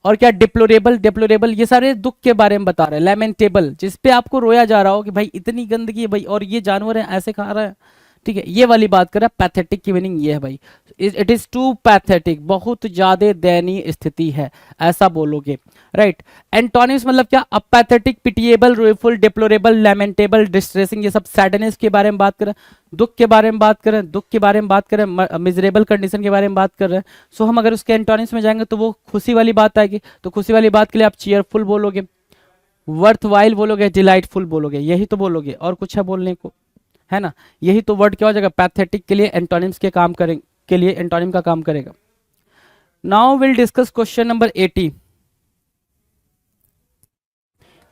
और क्या, डिप्लोरेबल। डिप्लोरेबल ये सारे दुख के बारे में बता रहे हैं। लेमेंटेबल, जिसपे आपको रोया जा रहा हो कि भाई इतनी गंदगी है भाई, और ये जानवर है ऐसे खा रहा है, ठीक है, ये वाली बात कर रहा है। पैथेटिक की मीनिंग ये है भाई, इट इज टू पैथेटिक, बहुत ज्यादा दयनीय स्थिति है, ऐसा बोलोगे, राइट। एंटोनिम्स मतलब क्या, अपैथेटिक, पिटिएबल, रुएफुल, डिप्लोरेबल, लेमेंटेबल, डिस्ट्रेसिंग, ये सब सैडनेस के बारे में बात करें, दुख के बारे में बात करें, दुख के बारे में बात करें, मिजरेबल कंडीशन के बारे में बात कर रहे हैं। सो हम अगर उसके एंटोनिम्स में जाएंगे तो वो खुशी वाली बात आएगी। तो खुशी वाली बात के लिए आप चीयरफुल बोलोगे, वर्थ वाइल बोलोगे, डिलाइटफुल बोलोगे, यही तो बोलोगे, और कुछ है बोलने को, है ना, यही तो वर्ड क्या हो जाएगा, पैथेटिक के लिए एंटोनिम्स के काम करें, के लिए एंटोनिम का काम करेगा। Now will discuss question number 80।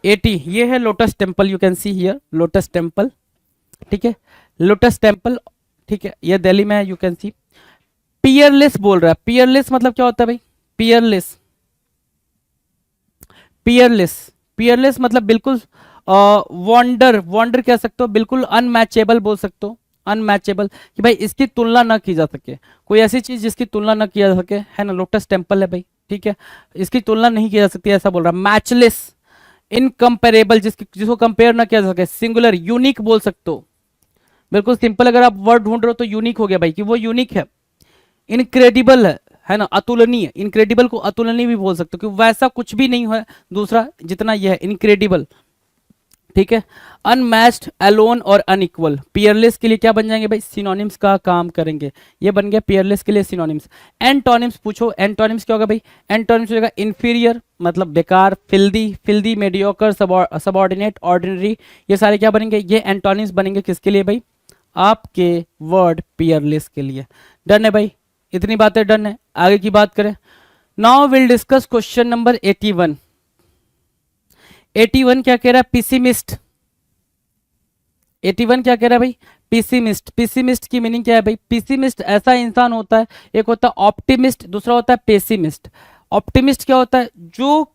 ये है lotus temple, you can see here lotus temple, ठीक है, लोटस टेम्पल, ठीक है, ये दिल्ली में है, यू कैन सी। पियरलेस बोल रहा है, पियरलेस मतलब क्या होता है भाई, पियरलेस, पियरलेस, पियरलेस मतलब बिल्कुल वॉन्डर, वॉन्डर कह सकते हो, बिल्कुल अनमैचेबल बोल सकते हो, अनमैचेबल, कि भाई इसकी तुलना ना की जा सके, कोई ऐसी चीज जिसकी तुलना ना किया जा सके, है ना, लोटस टेम्पल है भाई, ठीक है, इसकी तुलना नहीं की जा सकती, ऐसा बोल रहा है। मैचलेस, इनकंपेरेबल, जिसको कंपेयर ना किया जा सके, सिंगुलर, यूनिक बोल सकते हो, बिल्कुल सिंपल, अगर आप वर्ड ढूंढ रहे हो तो यूनिक हो गया भाई, कि वो यूनिक है। इनक्रेडिबल है ना, अतुलनीय, इनक्रेडिबल को अतुलनीय भी बोल सकते हो, कि वैसा कुछ भी नहीं है दूसरा जितना यह है, इनक्रेडिबल, ठीक है। अनमैच्ड, अलोन और अनइक्वल, पियरलेस के लिए क्या बन जाएंगे भाई, सिनोनिम्स का काम करेंगे, ये बन गया पियरलेस के लिए सिनोनिम्स। एंटोनिम्स पूछो, एंटोनिम्स क्या होगा भाई, एंटोनिम्स हो जाएगा इंफीरियर मतलब बेकार, filthy, filthy, mediocre, subordinate, ordinary, ये सारे क्या बनेंगे, ये एंटोनिम्स बनेंगे किसके लिए भाई, आपके वर्ड पियरलेस के लिए। डन है भाई, इतनी बातें डन है, आगे की बात करें। Now will discuss question number 81। 81 क्या कह रहा है, पिसिमिस्ट, 81 क्या कह रहा है भाई, पिसिमिस्ट, पिसिमिस्ट की मीनिंग क्या है भाई, पिसिमिस्ट ऐसा इंसान होता है, एक होता है ऑप्टिमिस्ट, दूसरा होता है पेसिमिस्ट। ऑप्टिमिस्ट क्या होता है, जो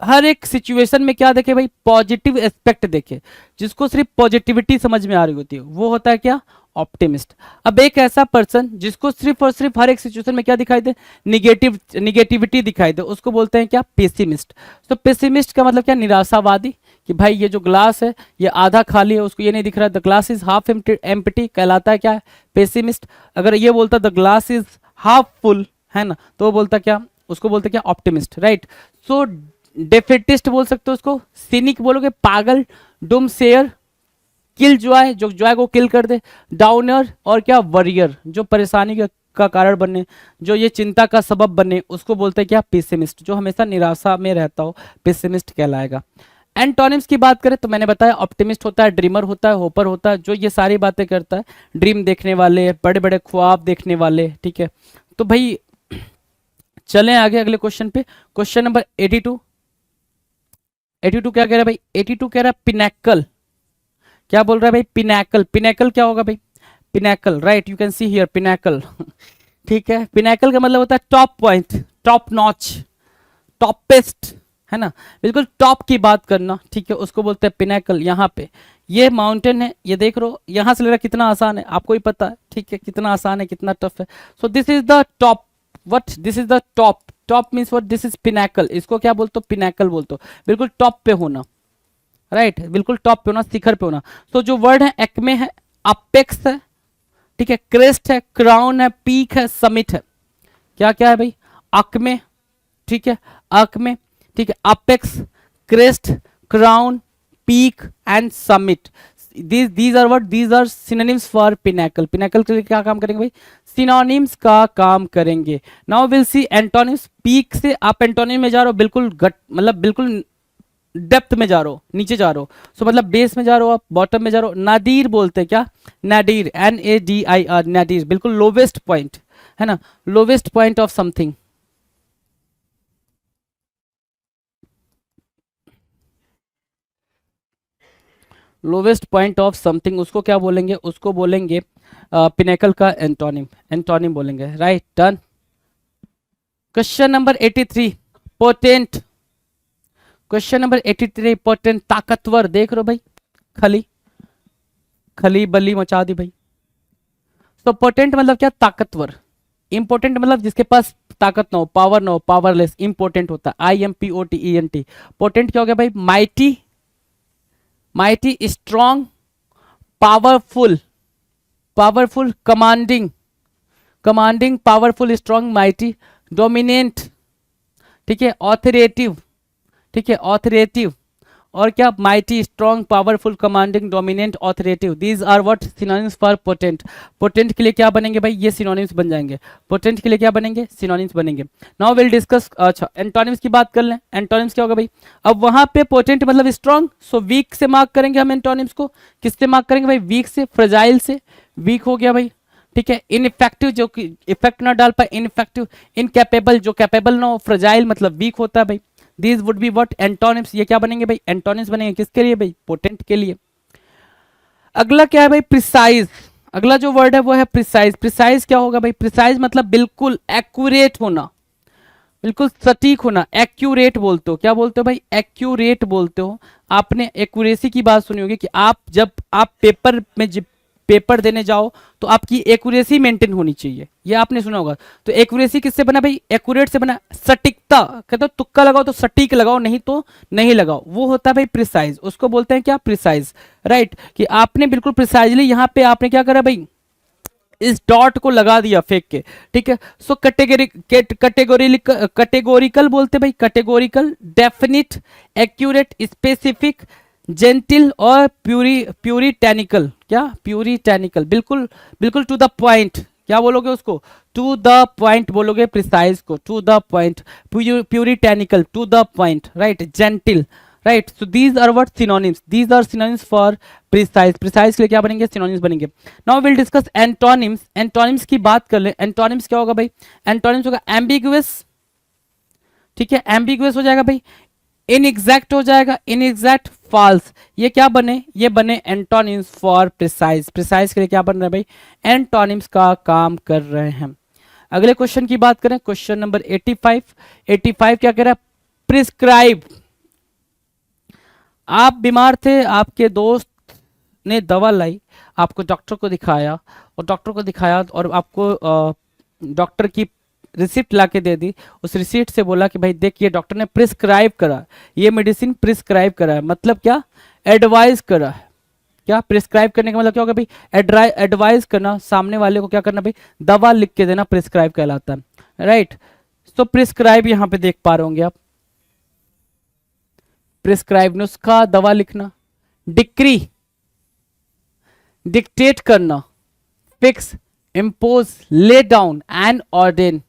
हर एक सिचुएशन में क्या देखे भाई, पॉजिटिव एस्पेक्ट देखे, जिसको सिर्फ पॉजिटिविटी समझ में आ रही होती है, वो होता है क्या, ऑप्टिमिस्ट। अब एक ऐसा पर्सन जिसको सिर्फ और सिर्फ हर एक सिचुएशन में क्या दिखाई दे, निगेटिविटी दिखाई दे, उसको बोलते हैं क्या, पेसिमिस्ट। तो पेसिमिस्ट का मतलब क्या, निराशावादी, कि भाई ये जो ग्लास है ये आधा खाली है, उसको ये नहीं दिख रहा, the glass is half empty, कहलाता है क्या, पेसिमिस्ट। अगर ये बोलता the glass is half full, है ना, तो वो बोलता क्या, उसको बोलते क्या, ऑप्टिमिस्ट, राइट। सो डेफेटिस्ट बोल सकते हो उसको, सिनिक बोलोगे, पागल, डुम शेयर, किल जॉय, जो जॉय को किल कर दे, डाउनर, और क्या, वरियर, जो परेशानी का कारण बने, जो ये चिंता का सबब बने, उसको बोलते हैं क्या, पेसिमिस्ट, जो हमेशा निराशा में रहता हो, पेसिमिस्ट कहलाएगा। एंटोनिम्स की बात करें तो मैंने बताया ऑप्टिमिस्ट होता है, ड्रीमर होता है, होपर होता है, जो ये सारी बातें करता है, ड्रीम देखने वाले, बड़े बड़े ख्वाब देखने वाले, ठीक है। तो भाई चलें आगे अगले क्वेश्चन पे, क्वेश्चन नंबर 82। 82 क्या कह रहा है भाई, 82 कह रहा है पिनैकल, क्या बोल रहा है भाई, पिनैकल, पिनैकल क्या होगा भाई, pinnacle, right, you can see here pinnacle, ठीक है। पिनैकल का मतलब होता है top point, top notch, toppest, है ना, बिल्कुल टॉप की बात करना, ठीक है, उसको बोलते हैं पिनैकल। यहाँ पे ये माउंटेन है, ये देख रहे हो, यहाँ से लग रहा है कितना आसान है, आपको ही पता है, ठीक है, कितना आसान है, कितना टफ है। So this is the top, what, this is the top, top means what, this is pinnacle, इसको क्या बोलते हो, पिनैकल बोलते हो, बिल्कुल टॉप पे होना, राइट, बिल्कुल टॉप पे होना, शिखर पे होना। तो जो वर्ड है एक्मे है, अपेक्स है, ठीक है, क्रेस्ट है, क्राउन है, पीक है, समिट है, क्या क्या है भाई, अक्मे, ठीक है, अक्मे, ठीक है, apex, crest, crown, peak and summit, these are what, these are synonyms for pinnacle। pinnacle के लिए क्या काम करेंगे भाई, synonyms का काम करेंगे। now we'll see antonyms। Peak से आप एंटोनिम में जा रहे हो, बिल्कुल गट मतलब बिल्कुल डेप्थ में जा रहे हो, नीचे जा रहे हो, सो मतलब बेस में जा रहे हो, आप बॉटम में जा रहे हो। नादीर बोलते हैं क्या, नादीर, NADIR, नादीर, बिल्कुल लोवेस्ट पॉइंट, है ना, lowest point of something. Lowest point of something, उसको क्या बोलेंगे, उसको बोलेंगे पिनेकल का एंटोनिम, एंटोनिम बोलेंगे, right, done. Question number 83, potent, question number 83, potent, ताकतवर, देख रहे हो भाई, खली खली बली मचा दी भाई। तो पोटेंट मतलब क्या, ताकतवर। इंपोर्टेंट मतलब जिसके पास ताकत ना हो, पावर ना हो, पावरलेस, इंपोर्टेंट होता है, IMPOTENT। पोटेंट क्या हो गया भाई, mighty, mighty, strong, powerful, powerful, commanding, commanding, powerful, strong, mighty, dominant, ठीक है, ऑथोरेटिव, ठीक है, ऑथोरेटिव, और क्या, mighty, strong, powerful, commanding, dominant, authoritative, these are what synonyms for potent. Potent के लिए क्या बनेंगे भाई, ये सिनोनिम्स बन जाएंगे। पोटेंट के लिए क्या बनेंगे, सिनोनिम्स बनेंगे। नाउ विल डिस्कस, अच्छा एंटोनिम्स की बात कर लें। एंटोनिम्स क्या होगा भाई, अब वहां पे पोटेंट मतलब स्ट्रॉन्ग, सो वीक से मार्क करेंगे हम एंटोनिम्स को। किससे मार्क करेंगे भाई, वीक से। फ्रेजाइल से, वीक हो गया भाई, ठीक है। इनइफेक्टिव, जो कि इफेक्ट ना डाल पाए, इनइफेक्टिव। इनकैपेबल, जो कैपेबल ना हो। फ्रेजाइल मतलब वीक होता है भाई। These would be what, antonyms. ये क्या बनेंगे भाई, एंटोनिम्स बनेंगे। किसके लिए भाई, पोटेंट के लिए। अगला क्या है भाई, प्रिसाइज। अगला जो वर्ड है वो है प्रिसाइज। प्रिसाइज क्या होगा भाई, प्रिसाइज मतलब बिल्कुल एक्यूरेट होना, बिल्कुल सटीक होना। एक्यूरेट बोलते हो, क्या बोलते हो भाई, एक्यूरेट बोलते हो। आपने एक्यूरेसी की बात सुनी होगी कि आप जब आप पेपर में पेपर देने जाओ तो आपकी एक्यूरेसी मेंटेन होनी चाहिए, ये आपने सुना होगा। तो एक्यूरेसी किससे बना भाई, एक्यूरेट से बना। सटीकता, कहते हो तुक्का लगाओ तो सटीक लगाओ, नहीं तो नहीं लगाओ, वो होता है भाई प्रिसाइज। उसको बोलते हैं क्या, प्रिसाइज, राइट। कि आपने बिल्कुल प्रिसाइजली यहाँ पे आपने क्या करा भाई, इस डॉट को लगा दिया फेंक के, ठीक है। सो कैटेगोरिकल बोलते भाई, categorical, definite, accurate, specific, gentile और प्यूरिटेनिकल। क्या, प्यूरिटेनिकल, बिल्कुल बिल्कुल टू द पॉइंट। क्या बोलोगे उसको, टू द पॉइंट बोलोगे प्रिसाइज को, to the point. Puritanical, to the point, right. Genteel, right. So these are what, synonyms. These are synonyms for precise. Precise के लिए क्या बनेंगे, सिनोनिम्स बनेंगे। Now will discuss antonyms. Antonyms की बात कर ले। एंटोनिम्स क्या होगा भाई, एंटोनिम्स होगा एम्बिगुअस, ठीक है, एम्बिगुअस हो जाएगा भाई। इनएग्जैक्ट हो जाएगा, इनएग्जैक्ट, फॉल्स। ये क्या बने, ये बने एंटोनिम्स फॉर प्रिसाइज। प्रिसाइज के लिए क्या बन रहा है भाई, एंटोनिम्स का काम कर रहे हैं। अगले क्वेश्चन की बात करें, क्वेश्चन नंबर 85। 85 क्या कह रहा है, प्रिस्क्राइब। आप बीमार थे, आपके दोस्त ने दवा लाई, आपको डॉक्टर को दिखाया, और डॉक्टर को दिखाया और आपको डॉक्टर की रिसिप्ट ला के दे दी। उस रिसिप्ट से बोला कि भाई देखिए डॉक्टर ने प्रिस्क्राइब करा, ये मेडिसिन प्रिस्क्राइब करा है, मतलब क्या, एडवाइज करा है। क्या, प्रिस्क्राइब करने का मतलब क्या होगा भाई, एडवाइज करना, सामने वाले को क्या करना भाई, दवा लिख के देना, प्रिस्क्राइब कहलाता है, राइट। तो प्रिस्क्राइब यहां पे देख पा रहे होंगे आप, प्रिस्क्राइब, नुस्खा, दवा लिखना। डिक्री, डिक्टेट करना। Fix, impose, lay down and ordain.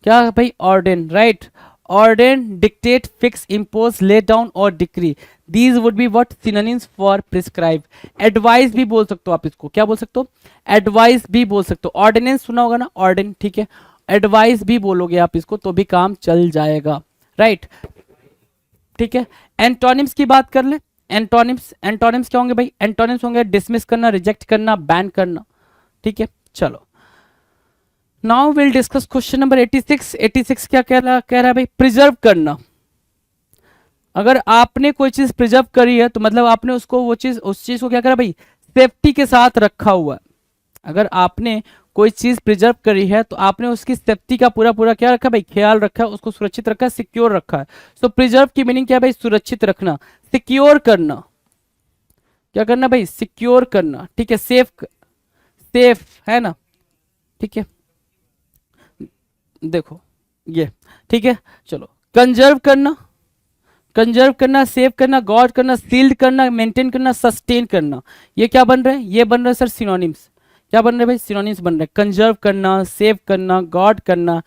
क्या भाई, ordain, right. Ordain, dictate, fix, impose, lay down और decree, these would be what, synonyms for prescribe. Advice भी बोल सकते हो आप इसको, क्या बोल सकते हो, एडवाइस भी बोल सकते हो। ऑर्डिनेंस सुना होगा ना, ऑर्डिन, ठीक है। एडवाइस भी बोलोगे आप इसको तो भी काम चल जाएगा, राइट, ठीक है। एंटोनिम्स की बात कर ले। एंटोनिम्स, एंटोनिम्स क्या होंगे भाई, एंटोनिम्स होंगे डिसमिस करना, रिजेक्ट करना, बैन करना, ठीक है। चलो now will discuss question number 86। 86 क्या कह रहा है भाई, प्रिजर्व करना। अगर आपने कोई चीज प्रिजर्व करी है तो मतलब आपने उसको, वो चीज, उस चीज को क्या करा भाई, सेफ्टी के साथ रखा हुआ है। अगर आपने कोई चीज प्रिजर्व करी है तो आपने उसकी सेफ्टी का पूरा पूरा क्या रखा भाई, ख्याल रखा है, उसको सुरक्षित रखा है, सिक्योर रखा है। सो प्रिजर्व की मीनिंग क्या है भाई, सुरक्षित रखना, सिक्योर करना। क्या करना भाई, सिक्योर करना, ठीक है। सेफ, सेफ है ना, ठीक है। देखो ये, ठीक है। चलो, कंजर्व करना, कंजर्व करना, सेव करना, गॉड करना, सील्ड करना, मेंटेन करना, सस्टेन करना, ये क्या बन रहे हैं, ये बन रहे हैं सर सिनोनिम्स। क्या बन रहे हैं भाई, सिनोनिम्स बन रहे हैं। कंजर्व करना, सेव करना, गॉड करना,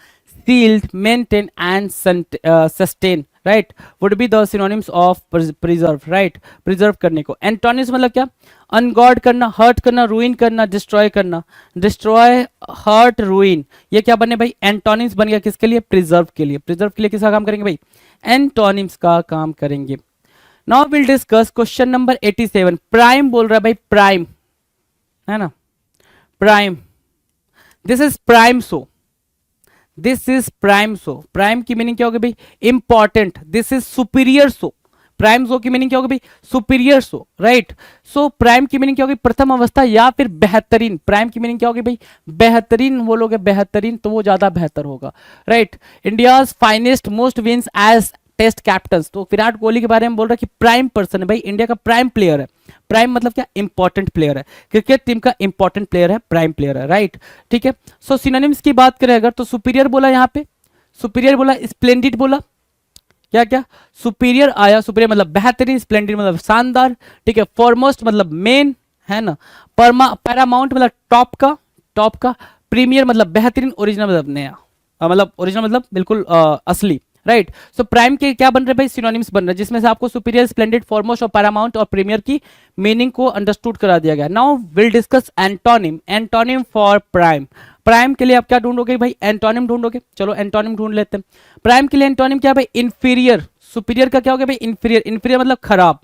shield, maintain and sustain, right, would be the synonyms of preserve, right. Preserve करने को। एंटोनिम्स मतलब क्या, अनगॉड करना, हर्ट करना, रूइन करना, डिस्ट्रॉय करना। डिस्ट्रॉय, हर्ट, रूइन, ये क्या बने भाई, एंटोनिम्स बन गया किसके लिए, प्रिजर्व के लिए। प्रिजर्व के लिए किसका काम करेंगे भाई, एंटोनिम्स का काम करेंगे। Now will discuss question number 87। Prime बोल रहा है भाई, प्राइम है ना, prime, this is prime so, this is prime so. Prime की मीनिंग क्या होगी भाई, important. This is superior so. Prime सो की मीनिंग क्या होगी भाई, सुपीरियर सो, राइट। सो प्राइम की मीनिंग क्या होगी, प्रथम अवस्था या फिर बेहतरीन। प्राइम की मीनिंग क्या होगी भाई, बेहतरीन बोलोगे, बेहतरीन तो वो ज्यादा बेहतर होगा, right. India's finest most wins as test captain, तो विराट कोहली के बारे में बोल रहा है कि प्राइम पर्सन है भाई, इंडिया का प्राइम प्लेयर है। प्राइम मतलब क्या, इंपॉर्टेंट प्लेयर है, क्रिकेट टीम का इंपॉर्टेंट प्लेयर है, प्राइम प्लेयर है, राइट, ठीक है। सो सिनोनिम्स की बात करें अगर तो सुपीरियर बोला, यहाँ पे सुपीरियर बोला, स्प्लेंडिड बोला, क्या क्या, सुपीरियर आया, सुपीरियर मतलब बेहतरीन, स्प्लेंडेड मतलब शानदार, ठीक है, फॉरमोस्ट मतलब मेन, है ना, पैरामाउंट मतलब टॉप का, प्रीमियर मतलब बेहतरीन, ओरिजिनल मतलब नया, मतलब ओरिजिनल मतलब बिल्कुल असली, राइट। सो प्राइम के क्या बन रहे भाई, सिनोनिम्स बन रहे हैं, जिसमें से आपको सुपीरियर, स्प्लेंडेड, फॉरमोस्ट और पैरामाउंट और प्रीमियर की मीनिंग को अंडरस्टूड करा दिया गया। Now will discuss antonym, antonym for prime. Prime के लिए आप क्या ढूंढोगे भाई, एंटोनिम ढूंढोगे, चलो एंटोनिम ढूंढ लेते हैं। प्राइम के लिए एंटोनिम क्या है भाई, इंफीरियर, सुपीरियर का क्या हो गया भाई, इंफीरियर, इंफीरियर मतलब खराब,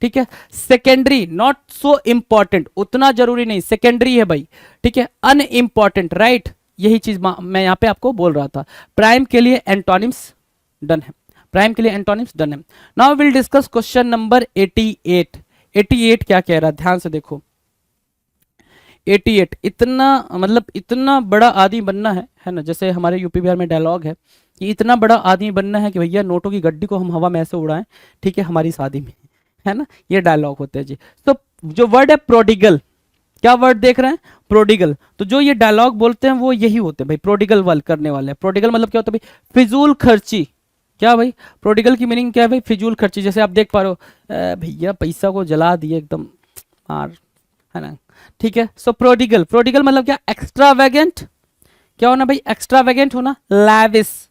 ठीक है। सेकेंडरी, नॉट सो इंपॉर्टेंट, उतना जरूरी नहीं, सेकेंडरी है भाई, ठीक है। अनइंपॉर्टेंट, राइट, यही चीज मैं यहां पे आपको बोल रहा था। प्राइम के लिए एंटोनिम्स डन है, प्राइम के लिए एंटोनिम्स डन है। Now will discuss question number 88। 88 क्या कह रहा है, ध्यान से देखो। 88 इतना मतलब इतना बड़ा आदमी बनना है ना, जैसे हमारे यूपी बिहार में डायलॉग है कि इतना बड़ा आदमी बनना है कि भैया नोटों की गड्डी को हम हवा में ऐसे उड़ाएं, ठीक है, हमारी शादी में, है ना, ये डायलॉग होते हैं जी। तो जो वर्ड है प्रोडिगल, क्या वर्ड देख रहे हैं, प्रोडिगल, तो जो ये डायलॉग बोलते हैं वो यही होते हैं भाई, प्रोडिगल वाल करने वाले। प्रोडिगल मतलब क्या होता है भाई, फिजूल खर्ची, क्या भाई, प्रोडिगल की मीनिंग क्या है भाई, फिजूल खर्ची। जैसे आप देख पा रहे हो भैया पैसा को जला दिए एकदम मार, है ना, ठीक है। सो प्रोडिगल, प्रोडिगल मतलब क्या, एक्स्ट्रावेगेंट, क्या होना भाई, एक्स्ट्रावेगेंट होना, लैविश,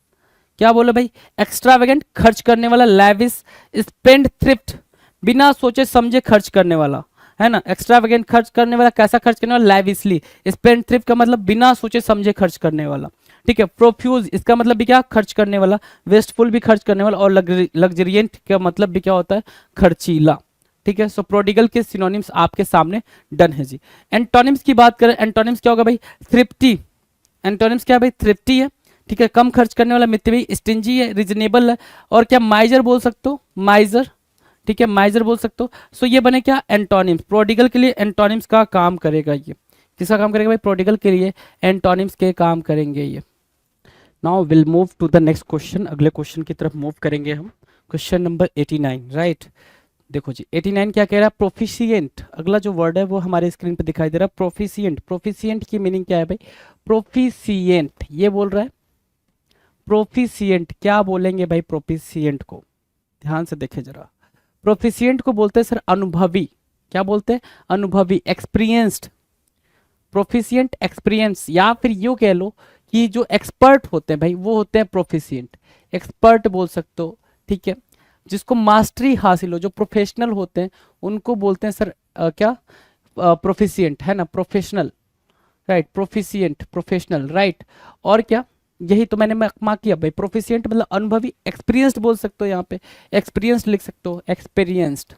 क्या बोलो भाई, एक्स्ट्रावेगेंट खर्च करने वाला, लैविश, स्पेंड थ्रिफ्ट बिना सोचे समझे खर्च करने वाला, है ना, एक्स्ट्रावेगेंट खर्च करने वाला, कैसा खर्च करने वाला, लैविशली, स्पेंड थ्रिफ्ट का मतलब बिना सोचे समझे खर्च करने वाला, ठीक है। प्रोफ्यूज इसका मतलब भी क्या, खर्च करने वाला, वेस्टफुल भी खर्च करने वाला, और लग्जरियंट का मतलब भी क्या होता है, खर्चीला, ठीक है। सो प्रोडिगल के सिनोनिम्स आपके सामने डन है जी। एंटोनिम्स की बात करें, एंटोनिम्स क्या होगा भाई, थ्रिफ्टी, एंटोनिम्स क्या है भाई, थ्रिफ्टी है, ठीक है, कम खर्च करने वाला, मितव्ययी, स्टिंजी है, रीजनेबल है, और क्या माइजर बोल सकते हो, माइजर, ठीक है, माइजर बोल सकते हो। सो ये बने क्या, एंटोनिम्स। प्रोडिगल के लिए एंटोनिम्स का काम करेगा ये, किसका काम करेगा भाई, प्रोडिगल के लिए एंटोनिम्स के काम करेंगे ये। Now will move to the next question, अगले क्वेश्चन की तरफ मूव करेंगे हम। Question number 89, right. देखो जी 89 क्या कह रहा है, प्रोफिशिएंट, अगला जो वर्ड है वो हमारे स्क्रीन पे दिखाई दे रहा है, प्रोफिशिएंट। प्रोफिशिएंट की मीनिंग क्या है भाई, प्रोफिशिएंट ये बोल रहा है, प्रोफिशिएंट क्या बोलेंगे भाई, प्रोफिशिएंट को ध्यान से देखे जरा। प्रोफिशिएंट को बोलते हैं सर अनुभवी, क्या बोलते हैं, अनुभवी, एक्सपीरियंस्ड। प्रोफिशिएंट एक्सपीरियंस, या फिर यूं कह लो कि जो एक्सपर्ट होते हैं भाई वो होते हैं प्रोफिशिएंट, एक्सपर्ट बोल सकते हो, ठीक है। जिसको मास्टरी हासिल हो, जो प्रोफेशनल होते हैं उनको बोलते हैं सर क्या, प्रोफिशिएंट, है ना, professional, right, proficient, professional, right. और क्या, यही तो मैंने मार्क किया भाई, प्रोफिशिएंट मतलब अनुभवी, एक्सपीरियंस्ड बोल सकते हो, यहाँ पे एक्सपीरियंस्ड लिख सकते हो, एक्सपीरियंस्ड,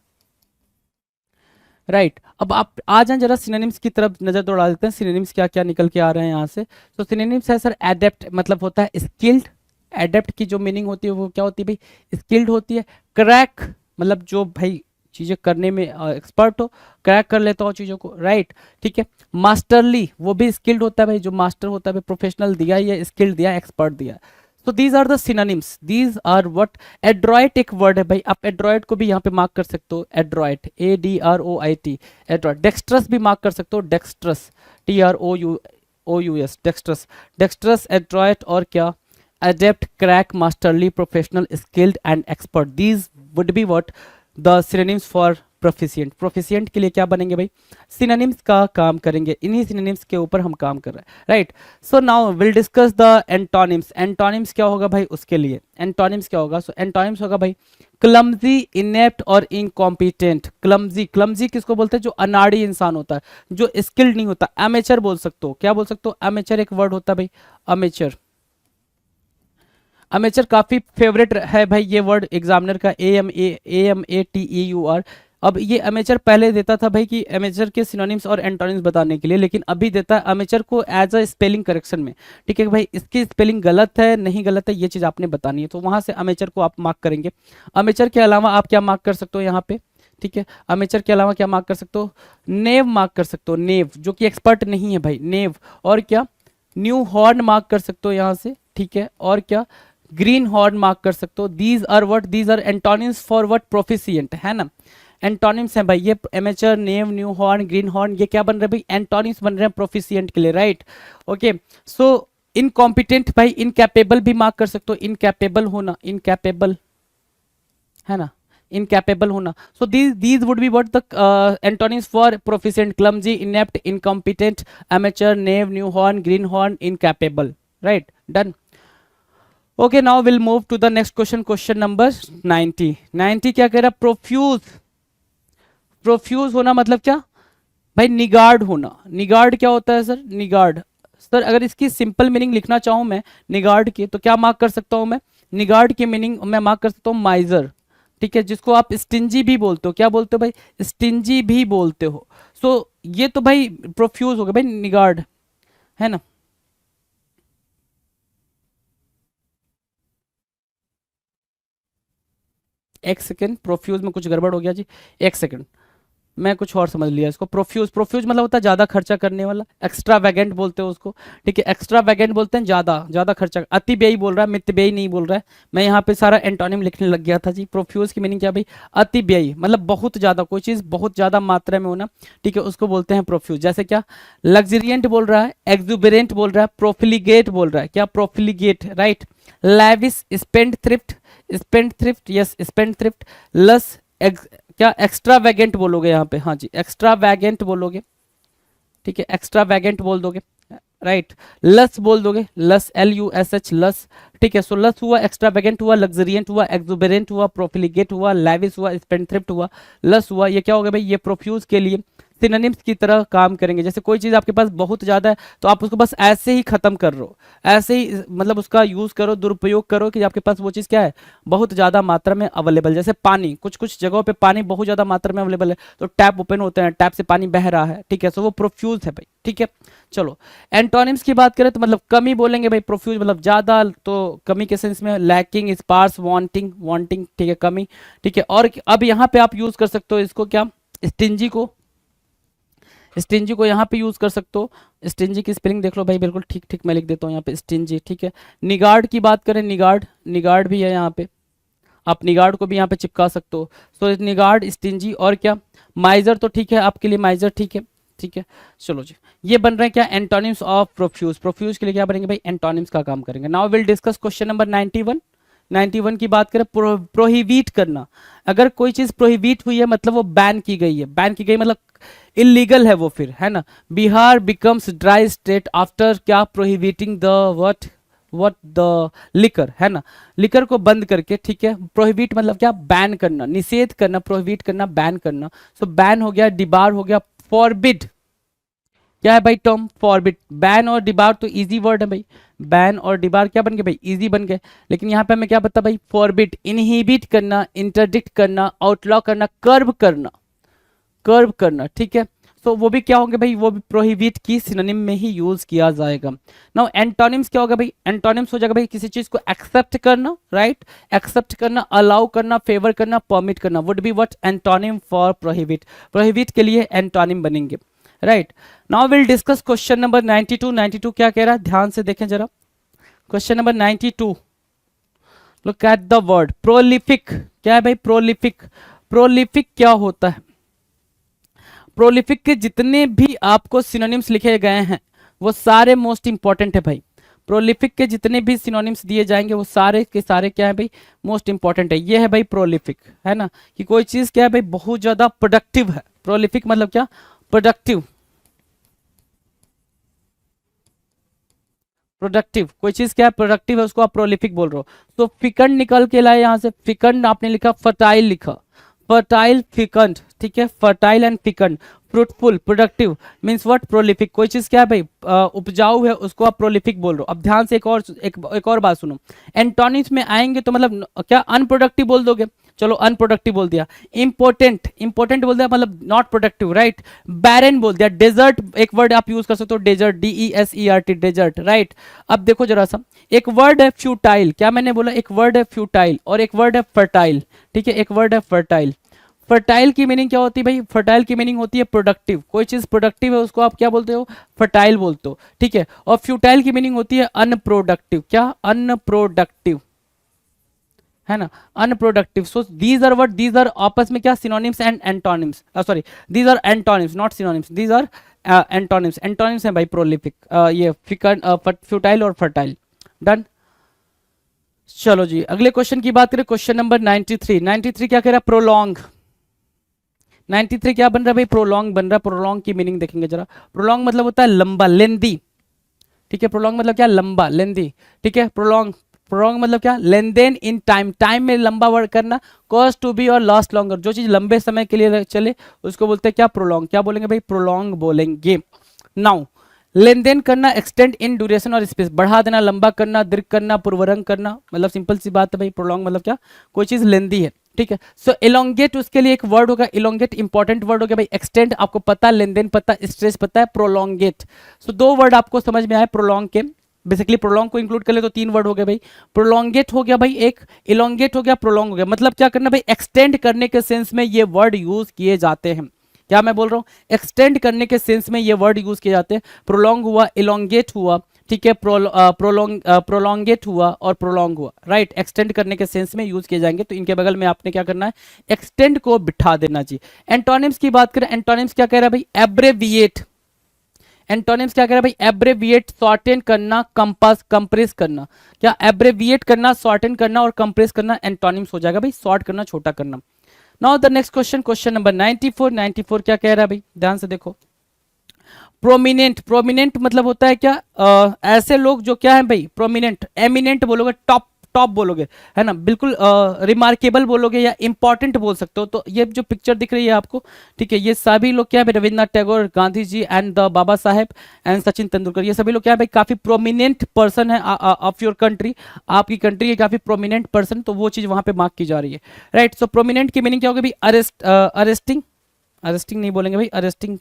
राइट। अब आप आ जाएं जरा सिनोनिम्स की तरफ नजर दौड़ा देते हैं, सिनोनिम्स क्या क्या निकल के आ रहे हैं यहाँ से। तो सिनोनिम्स है सर एडेप्ट, मतलब होता है स्किल्ड, एडेप्ट की जो मीनिंग होती है वो क्या होती है भाई, स्किल्ड होती है। क्रैक मतलब जो भाई चीजें करने में एक्सपर्ट हो, क्रैक कर लेता हो चीजों को, राइट, ठीक है। मास्टरली वो भी स्किल्ड होता है भाई, जो मास्टर होता है भाई, प्रोफेशनल दिया या स्किल्ड दिया, एक्सपर्ट दिया। So these are the synonyms, these are what, adroit एक वर्ड है भाई, आप adroit को भी यहाँ पे मार्क कर सकते हो, adroit, ADROIT, adroit। dexterous भी मार्क कर सकते हो, dexterous, TROUS, dexterous, dexterous, adroit, और क्या, adept, crack, masterly, professional, skilled and expert, these would be what the synonyms for proficient। proficient के लिए क्या बनेंगे भाई, synonyms का काम करेंगे, इन्हीं synonyms के ऊपर हम काम कर रहे हैं, right. So now will discuss the antonyms. Antonyms क्या होगा भाई, उसके लिए एंटोनिम्स क्या होगा, सो एंटोनिम्स होगा भाई क्लमजी, इनेप्ट और इनकॉम्पिटेंट। क्लमजी, क्लमजी किसको बोलते हैं, जो अनाड़ी इंसान होता है, जो स्किल्ड नहीं होता। अमेचर बोल सकते हो, क्या बोल सकते हो, अमेचर एक वर्ड होता है भाई, अमेचर। अमेचर काफी फेवरेट है भाई ये वर्ड एग्जामिनर का, AMATEUR। अब ये अमेचर पहले देता था भाई कि अमेचर के सिनोनिम्स और एंटोनिम्स बताने के लिए, लेकिन अभी देता है अमेचर को एज अ स्पेलिंग करेक्शन में, ठीक है भाई, इसकी स्पेलिंग गलत है नहीं गलत है ये चीज आपने बतानी है, तो वहां से अमेचर को आप मार्क करेंगे। अमेचर के अलावा आप क्या मार्क कर सकते हो यहाँ पे, ठीक है, अमेचर के अलावा क्या मार्क कर सकते हो, नेव मार्क कर सकते हो, नेव जो कि एक्सपर्ट नहीं है भाई, नेव। और क्या, न्यू हॉर्न मार्क कर सकते हो यहाँ से, ठीक है। और क्या, ग्रीन हॉर्न मार्क कर सकते हो। These are what, these are antonyms for what, proficient, है ना, एंटोनिम्स हैं भाई ये, amateur, naive, new horn, greenhorn, ये क्या बन रहे हैं भाई, एंटोनिम्स बन रहे हैं प्रोफिशिएंट के लिए, राइट, ओके। सो इनकॉम्पिटेंट भाई, इनकैपेबल भी मार्क कर सकते हो, इनकैपेबल होना, इनकैपेबल, है ना, इनकैपेबल होना। So these would be what the antonyms for proficient, clumsy, inept, incompetent, amateur, naive, new horn, greenhorn, incapable, right, done. Okay, now will move to the next question, question number 90 क्या कह रहा है, profuse. Profuse होना मतलब क्या भाई, निगार्ड होना। निगार्ड क्या होता है सर, निगार्ड। सर अगर इसकी सिंपल मीनिंग लिखना चाहूं मैं निगार्ड की, तो क्या मार्क कर सकता हूं मैं, निगार्ड की मीनिंग मैं मार्क कर सकता हूं माइजर, ठीक है, जिसको आप स्टिंजी भी बोलते हो। क्या बोलते हो भाई, स्टिंजी भी बोलते हो। सो ये तो भाई प्रोफ्यूज हो गया भाई, निगार्ड, है ना। एक सेकेंड, प्रोफ्यूज में कुछ गड़बड़ हो गया जी, एक सेकेंड, मैं कुछ और समझ लिया इसको। प्रोफ्यूज, प्रोफ्यूज मतलब होता है ज्यादा खर्चा करने वाला, एक्स्ट्रा वैगेंट बोलते हैं उसको, ठीक है, एक्स्ट्रा वैगेंट बोलते हैं ज्यादा ज्यादा खर्चा। अति व्ययी बोल रहा है, मित व्ययी नहीं बोल रहा है। मैं यहाँ पे सारा एंटोनिम लिखने लग गया था जी। प्रोफ्यूज की मीनिंग क्या भाई, अति व्ययी, मतलब बहुत ज्यादा, कोई चीज बहुत ज्यादा मात्रा में होना, ठीक है, उसको बोलते हैं प्रोफ्यूज। जैसे क्या, लग्जरियंट बोल रहा है, एक्जुबेरेंट बोल रहा है, प्रोफिलिगेट बोल रहा है, क्या profligate, right. Lavish, spendthrift, spendthrift, yes spendthrift. Lush, क्या एक्स्ट्रा वैगेंट बोलोगे यहाँ पे, हाँ जी एक्स्ट्रा वैगेंट बोलोगे, ठीक है, एक्स्ट्रा वैगेंट बोल दोगे, राइट। लस बोल दोगे, लस, LUSH, लस, ठीक है। सो लस हुआ, एक्स्ट्रा वैगेंट हुआ, लग्जरियंट हुआ, एक्सुबेरेंट हुआ, प्रोफिलिगेट हुआ, लैविश हुआ, स्पेंडथ्रिफ्ट हुआ, लस हुआ। ये क्या हो गया भाई, ये प्रोफ्यूज के लिए सिनोनिम्स की तरह काम करेंगे। जैसे कोई चीज आपके पास बहुत ज्यादा है, तो आप उसको बस ऐसे ही खत्म कर रहे हो, ऐसे ही मतलब उसका यूज करो, दुरुपयोग करो कि आपके पास वो चीज क्या है, बहुत ज्यादा मात्रा में अवेलेबल। जैसे पानी, कुछ कुछ जगहों पे पानी बहुत ज्यादा मात्रा में अवेलेबल है, तो टैप ओपन होते हैं, टैप से पानी बह रहा है, ठीक है, सो वो प्रोफ्यूज है भाई, ठीक है। चलो एंटोनिम्स की बात करें तो मतलब कमी बोलेंगे भाई, प्रोफ्यूज मतलब ज्यादा, तो कमी के सेंस में लैकिंग, स्पार्स, वांटिंग, वांटिंग, ठीक है, कमी, ठीक है। और अब यहाँ पे आप यूज कर सकते हो इसको, क्या, स्टिंजी को, स्टिंजी को यहाँ पे यूज कर सकते हो। स्टिंजी की स्पेलिंग देख लो भाई, बिल्कुल ठीक ठीक मैं लिख देता हूँ यहाँ पे, स्टिंजी, ठीक है। निगार्ड की बात करें, निगार्ड, निगार्ड भी है यहाँ पे, आप निगार्ड को भी यहाँ पे चिपका सकते हो। सो निगार्ड, स्टिंजी, और क्या, माइजर तो ठीक है आपके लिए, माइजर ठीक है, ठीक है। चलो जी, ये बन रहे हैं क्या, एंटोनिम्स ऑफ प्रोफ्यूज। प्रोफ्यूज के लिए क्या बनेंगे भाई, एंटोनिम्स का काम करेंगे। Now will discuss question number 91। 91 की बात करें, प्रोहिबिट करना। अगर कोई चीज प्रोहिबिट हुई है मतलब वो बैन की गई है, बैन की गई मतलब इलीगल है वो, फिर है ना। Bihar becomes dry state after क्या, prohibiting the what the liquor, है ना, लिकर को बंद करके, ठीक है। प्रोहिबिट मतलब क्या, बैन करना, निषेध करना, प्रोहिबिट करना, बैन करना। सो बैन हो गया, डिबार हो गया, फॉरबिड क्या है भाई, टर्म फॉरबिड। बैन और डिबार तो इजी वर्ड है भाई, बैन और डिबार क्या बन गए भाई, इजी बन गए। लेकिन यहाँ पे हमें क्या बता भाई, फॉरबिड, इनहिबिट करना, इंटरडिक्ट करना, आउटलॉ करना, कर्व करना, कर्व करना, ठीक है। सो वो भी क्या होंगे भाई, वो भी प्रोहिबिट की सिनोनिम में ही यूज किया जाएगा। नाउ एंटोनिम्स क्या होगा भाई, एंटोनिम्स हो जाएगा भाई किसी चीज को एक्सेप्ट करना, राइट, एक्सेप्ट करना, अलाउ करना, फेवर करना, परमिट करना, would be what, antonym for prohibit. Prohibit के लिए एंटोनिम बनेंगे, right. Now will discuss question number 92। 92 क्या कह रहा है, ध्यान से देखें जरा, question number 92, look at the word prolific. क्या है भाई, प्रोलिफिक। प्रोलिफिक क्या होता है, प्रोलिफिक के जितने भी आपको सिनोनिम्स लिखे गए हैं वो सारे मोस्ट इंपॉर्टेंट है भाई। प्रोलिफिक के जितने भी सिनोनिम्स दिए जाएंगे वो सारे के सारे क्या है भाई, मोस्ट इंपॉर्टेंट है। ये है भाई प्रोलिफिक, है ना, कि कोई चीज क्या है भाई, बहुत ज्यादा प्रोडक्टिव है। प्रोलिफिक मतलब क्या, प्रोडक्टिव, प्रोडक्टिव, कोई चीज क्या है प्रोडक्टिव है, उसको आप प्रोलिफिक बोल रहे हो। तो फिकंड निकल के लाए यहाँ से, फिकंड आपने लिखा, फर्टाइल लिखा, फर्टाइल, फिकंड, ठीक है, fertile and fecund. Fruitful, productive means what, prolific. कोई चीज क्या है भाई, उपजाऊ है, उसको आप प्रोलिफिक बोल रहे हो। अब ध्यान से एक और बात सुनो, एंटोनिम्स में आएंगे तो मतलब क्या, अनप्रोडक्टिव बोल दोगे, चलो अनप्रोडक्टिव बोल दिया। इंपोर्टेंट, इंपोर्टेंट बोल दिया मतलब नॉट प्रोडक्टिव, राइट। बैरन बोल दिया। डेजर्ट एक वर्ड आप यूज कर सकते हो, डेजर्ट, DESERT, डेजर्ट, राइट। अब देखो जरा सा, एक वर्ड है फ्यूटाइल, क्या मैंने बोला, एक वर्ड है फ्यूटाइल और एक वर्ड है फर्टाइल, ठीक है, एक वर्ड है फर्टाइल। फर्टाइल की मीनिंग क्या होती है भाई, फर्टाइल की मीनिंग होती है प्रोडक्टिव। कोई चीज प्रोडक्टिव है उसको आप क्या बोलते हो, फर्टाइल बोलते हो, ठीक है। और फ्यूटाइल की मीनिंग होती है अनप्रोडक्टिव, क्या, अनप्रोडक्टिव, है ना, unproductive. So these are what, these are आपस में क्या, synonyms and antonyms, sorry these are antonyms not synonyms, these are antonyms. Antonyms है भाई प्रोलिफिक, ये फ्यूटाइल और फर्टाइल, डन। चलो जी अगले क्वेश्चन की बात करें, क्वेश्चन नंबर 93। 93 क्या कह रहा है? प्रोलॉन्ग। 93 क्या बन रहा है भाई? प्रोलॉन्ग बन रहा है। प्रोलॉन्ग की मीनिंग देखेंगे जरा। प्रोलॉन्ग मतलब होता है लंबा, लेंदी। ठीक है, प्रोलॉन्ग मतलब क्या? लंबा, लेंदी। ठीक है, प्रोलॉन्ग। प्रोलॉन्ग मतलब क्या? लेन देन इन टाइम, टाइम में लंबा वर्क करना। कॉज टू बी और लास्ट लॉन्गर, जो चीज लंबे समय के लिए चले उसको बोलते हैं क्या? प्रोलॉन्ग। क्या बोलेंगे भाई? प्रोलॉन्ग बोलेंगे। नाउ लेन देन करना, एक्सटेंड इन ड्यूरेशन और स्पेस, बढ़ा देना, लंबा करना, दीर्घ करना, पूर्वरंग करना, मतलब सिंपल सी बात है भाई, प्रोलॉन्ग मतलब क्या? कोई चीज लेंदी है। ठीक है, सो इलोंगेट उसके लिए एक वर्ड होगा, इलोंगेट इंपॉर्टेंट वर्ड हो गया भाई। एक्सटेंड आपको पता, लेन देन पता, स्ट्रेस पता है, प्रोलॉन्गेट। सो दो वर्ड आपको समझ में आए प्रोलॉन्ग के। बेसिकली प्रोलॉन्ग को इंक्लूड कर ले तो तीन वर्ड हो गए भाई। प्रोलॉन्गेट हो गया भाई एक, इलोंगेट हो गया, प्रोलॉन्ग हो गया। मतलब क्या करना भाई? एक्सटेंड करने के सेंस में ये वर्ड यूज किए जाते हैं। क्या मैं बोल रहा हूं? एक्सटेंड करने के सेंस में ये वर्ड यूज किए जाते हैं। प्रोलॉन्ग हुआ, इलोंगेट हुआ, ठीक है, प्रोलॉन्गेट हुआ और प्रोलॉन्ग हुआ, राइट। एक्सटेंड करने के सेंस में यूज किए जाएंगे, तो इनके बगल में आपने क्या करना है? एक्सटेंड को बिठा देना जी। एंटोनिम्स की बात करें, एंटोनिम्स क्या कह रहा है भाई? एब्रेविएट। एंटोनिम्स क्या कह रहा है भाई? एब्रेविएट, शॉर्टेन करना, कंपास, कंप्रेस करना। क्या? एब्रेविएट करना, शॉर्टेन करना और कंप्रेस करना एंटोनिम्स हो जाएगा भाई। शॉर्ट करना, छोटा करना। Now the next question, question number 94। 94 क्या कह रहा है भाई? ध्यान से देखो। प्रोमिनेंट। प्रोमिनेंट मतलब होता है क्या? ऐसे लोग जो क्या है भाई? प्रोमिनेंट, एमिनेंट बोलोगे, टॉप, टॉप बोलोगे, है ना, बिल्कुल रिमार्केबल बोलोगे या इंपॉर्टेंट बोल सकते हो। तो ये जो पिक्चर दिख रही है आपको, ठीक है, ये सभी लोग क्या है? Rabindranath Tagore, Gandhi ji and the Baba Saheb and Sachin Tendulkar, ये सभी लोग क्या है भाई? काफी प्रोमिनेंट पर्सन है ऑफ योर कंट्री। आपकी कंट्री के काफी प्रोमिनेंट पर्सन, तो वो चीज वहां पे मार्क की जा रही है, राइट। सो प्रोमिनेंट की मीनिंग क्या होगी भाई? अरेस्ट, अरेस्टिंग, अरेस्टिंग नहीं बोलेंगे भाई, अरेस्टिंग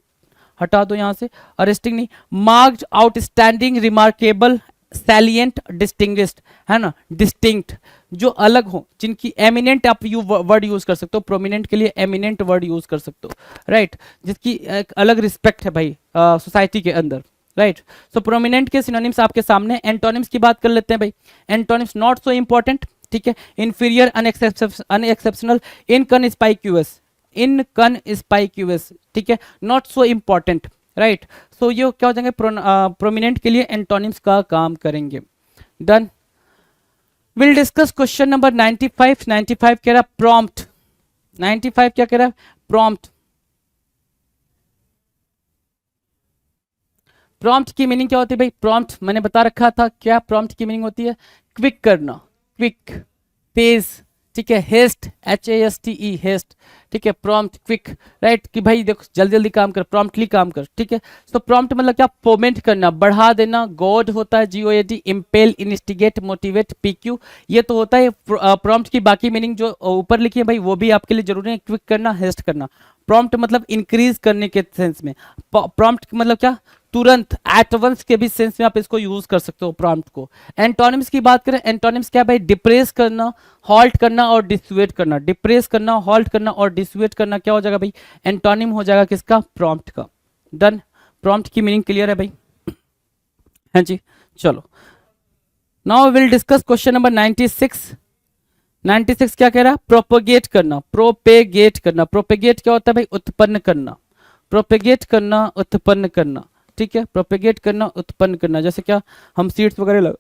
हटा दो यहां से, अरेस्टिंग नहीं, marked, outstanding, remarkable, salient, distinguished, है ना, डिस्टिंक्ट, जो अलग हो, जिनकी एमिनेंट आप वर्ड यूज कर सकते हो। प्रोमिनेंट के लिए एमिनेंट वर्ड यूज कर सकते हो, राइट, जिसकी एक अलग रिस्पेक्ट है भाई सोसाइटी के अंदर, राइट। सो प्रोमिनेंट के सिनोनिम्स आपके सामने। एंटोनिम्स की बात कर लेते हैं भाई। एंटोनिम्स, नॉट सो इंपॉर्टेंट, ठीक है, इन्फीरियर, अनएक्सेप्शनल, इनकनस्पाइक्यूअस, इनकनस्पाइक्यूअस, ठीक है, नॉट सो इंपॉर्टेंट, राइट। सो ये क्या हो जाएंगे? प्रोमिनेंट के लिए एंटोनिम्स का काम करेंगे। Done. Will discuss question number 95। 95 कह रहा है प्रॉम्प्ट। 95 क्या कह रहा है? प्रॉम्प्ट। प्रॉम्प्ट की मीनिंग क्या होती है भाई? प्रॉम्प्ट मैंने बता रखा था, क्या प्रॉम्प्ट की मीनिंग होती है? क्विक करना, क्विक, तेज, ठीक है, हेस्ट, HASTE, हेस्ट, ठीक है, प्रॉम्प्ट, क्विक, राइट, कि भाई देखो जल्दी जल्दी काम कर, प्रॉम्प्टली काम कर, ठीक है। तो प्रॉम्प्ट मतलब क्या? फोमेंट करना, बढ़ा देना, गॉड होता है, GOAD, इम्पेल, इनस्टिगेट, मोटिवेट, PQ, ये तो होता है प्रॉम्प्ट की। बाकी मीनिंग जो ऊपर लिखी है भाई वो भी आपके लिए जरूरी है, क्विक करना, हेस्ट करना। प्रॉम्प्ट मतलब इंक्रीज करने के सेंस में। प्रॉम्प्ट मतलब क्या? तुरंत, एट वंस के भी सेंस में आप इसको यूज कर सकते हो प्रॉम्प्ट को। एंटोनिम्स की बात करें, एंटोनिम्स क्या भाई? डिप्रेस करना, हॉल्ट करना और डिसुएट करना। डिप्रेस करना, हॉल्ट करना और डिसुएट करना क्या हो जाएगा भाई? एंटोनिम हो जाएगा किसका? प्रॉम्प्ट का। डन। प्रॉम्प्ट की मीनिंग क्लियर है भाई? हाँ जी, चलो। Now will discuss question number 96। 96 क्या कह रहा है? प्रोपेगेट करना, प्रोपेगेट करना। प्रोपेगेट क्या होता है भाई? उत्पन्न करना। प्रोपेगेट करना, उत्पन्न करना, ठीक है, प्रोपेगेट करना, उत्पन्न करना। जैसे क्या? हम सीड्स वगैरह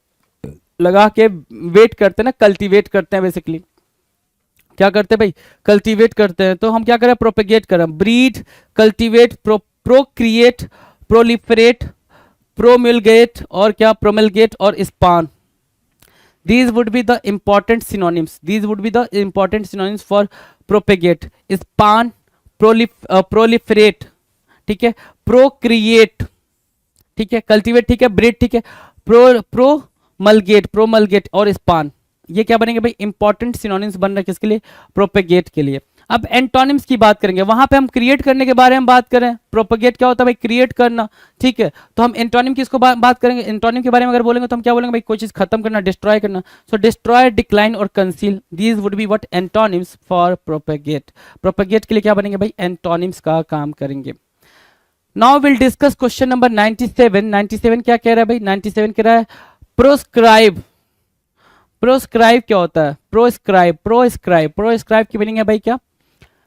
लगा के वेट करते हैं ना, कल्टीवेट करते हैं बेसिकली। क्या करते हैं भाई? कल्टीवेट करते हैं। तो हम क्या करें? प्रोपेगेट करें, ब्रीड, कल्टीवेट, प्रोक्रिएट, प्रोलिफरेट, प्रोमिलगेट और क्या? प्रोमिलगेट और span. These would be the important synonyms. These would be the important synonyms for propagate. Span, proliferate, ठीक है, procreate, ठीक है, cultivate, ठीक है, breed, ठीक है, promulgate और span, ये क्या बनेंगे भाई? इंपॉर्टेंट सिनोनिम्स बन रहे हैं किसके लिए? प्रोपेगेट के लिए। अब एंटोनिम्स की बात करेंगे, वहां पे हम क्रिएट करने के बारे में बात करें। प्रोपेगेट क्या होता है भाई? क्रिएट करना, ठीक है। तो हम एंटोनिम किसको बात करेंगे? एंटोनिम के बारे में अगर बोलेंगे तो हम क्या बोलेंगे भाई? कोई चीज खत्म करना, डिस्ट्रॉय करना। सो डिस्ट्रॉय, डिक्लाइन और conceal, these would be what? Antonyms for propagate. Propagate के लिए क्या बनेंगे भाई? एंटोनिम्स का काम करेंगे। Now will discuss question number 97। 97 क्या कह रहा है भाई? 97 कह रहा है प्रोस्क्राइब। प्रोस्क्राइब क्या होता है? प्रोस्क्राइब, प्रोस्क्राइब, प्रोस्क्राइब की मीनिंग है भाई क्या?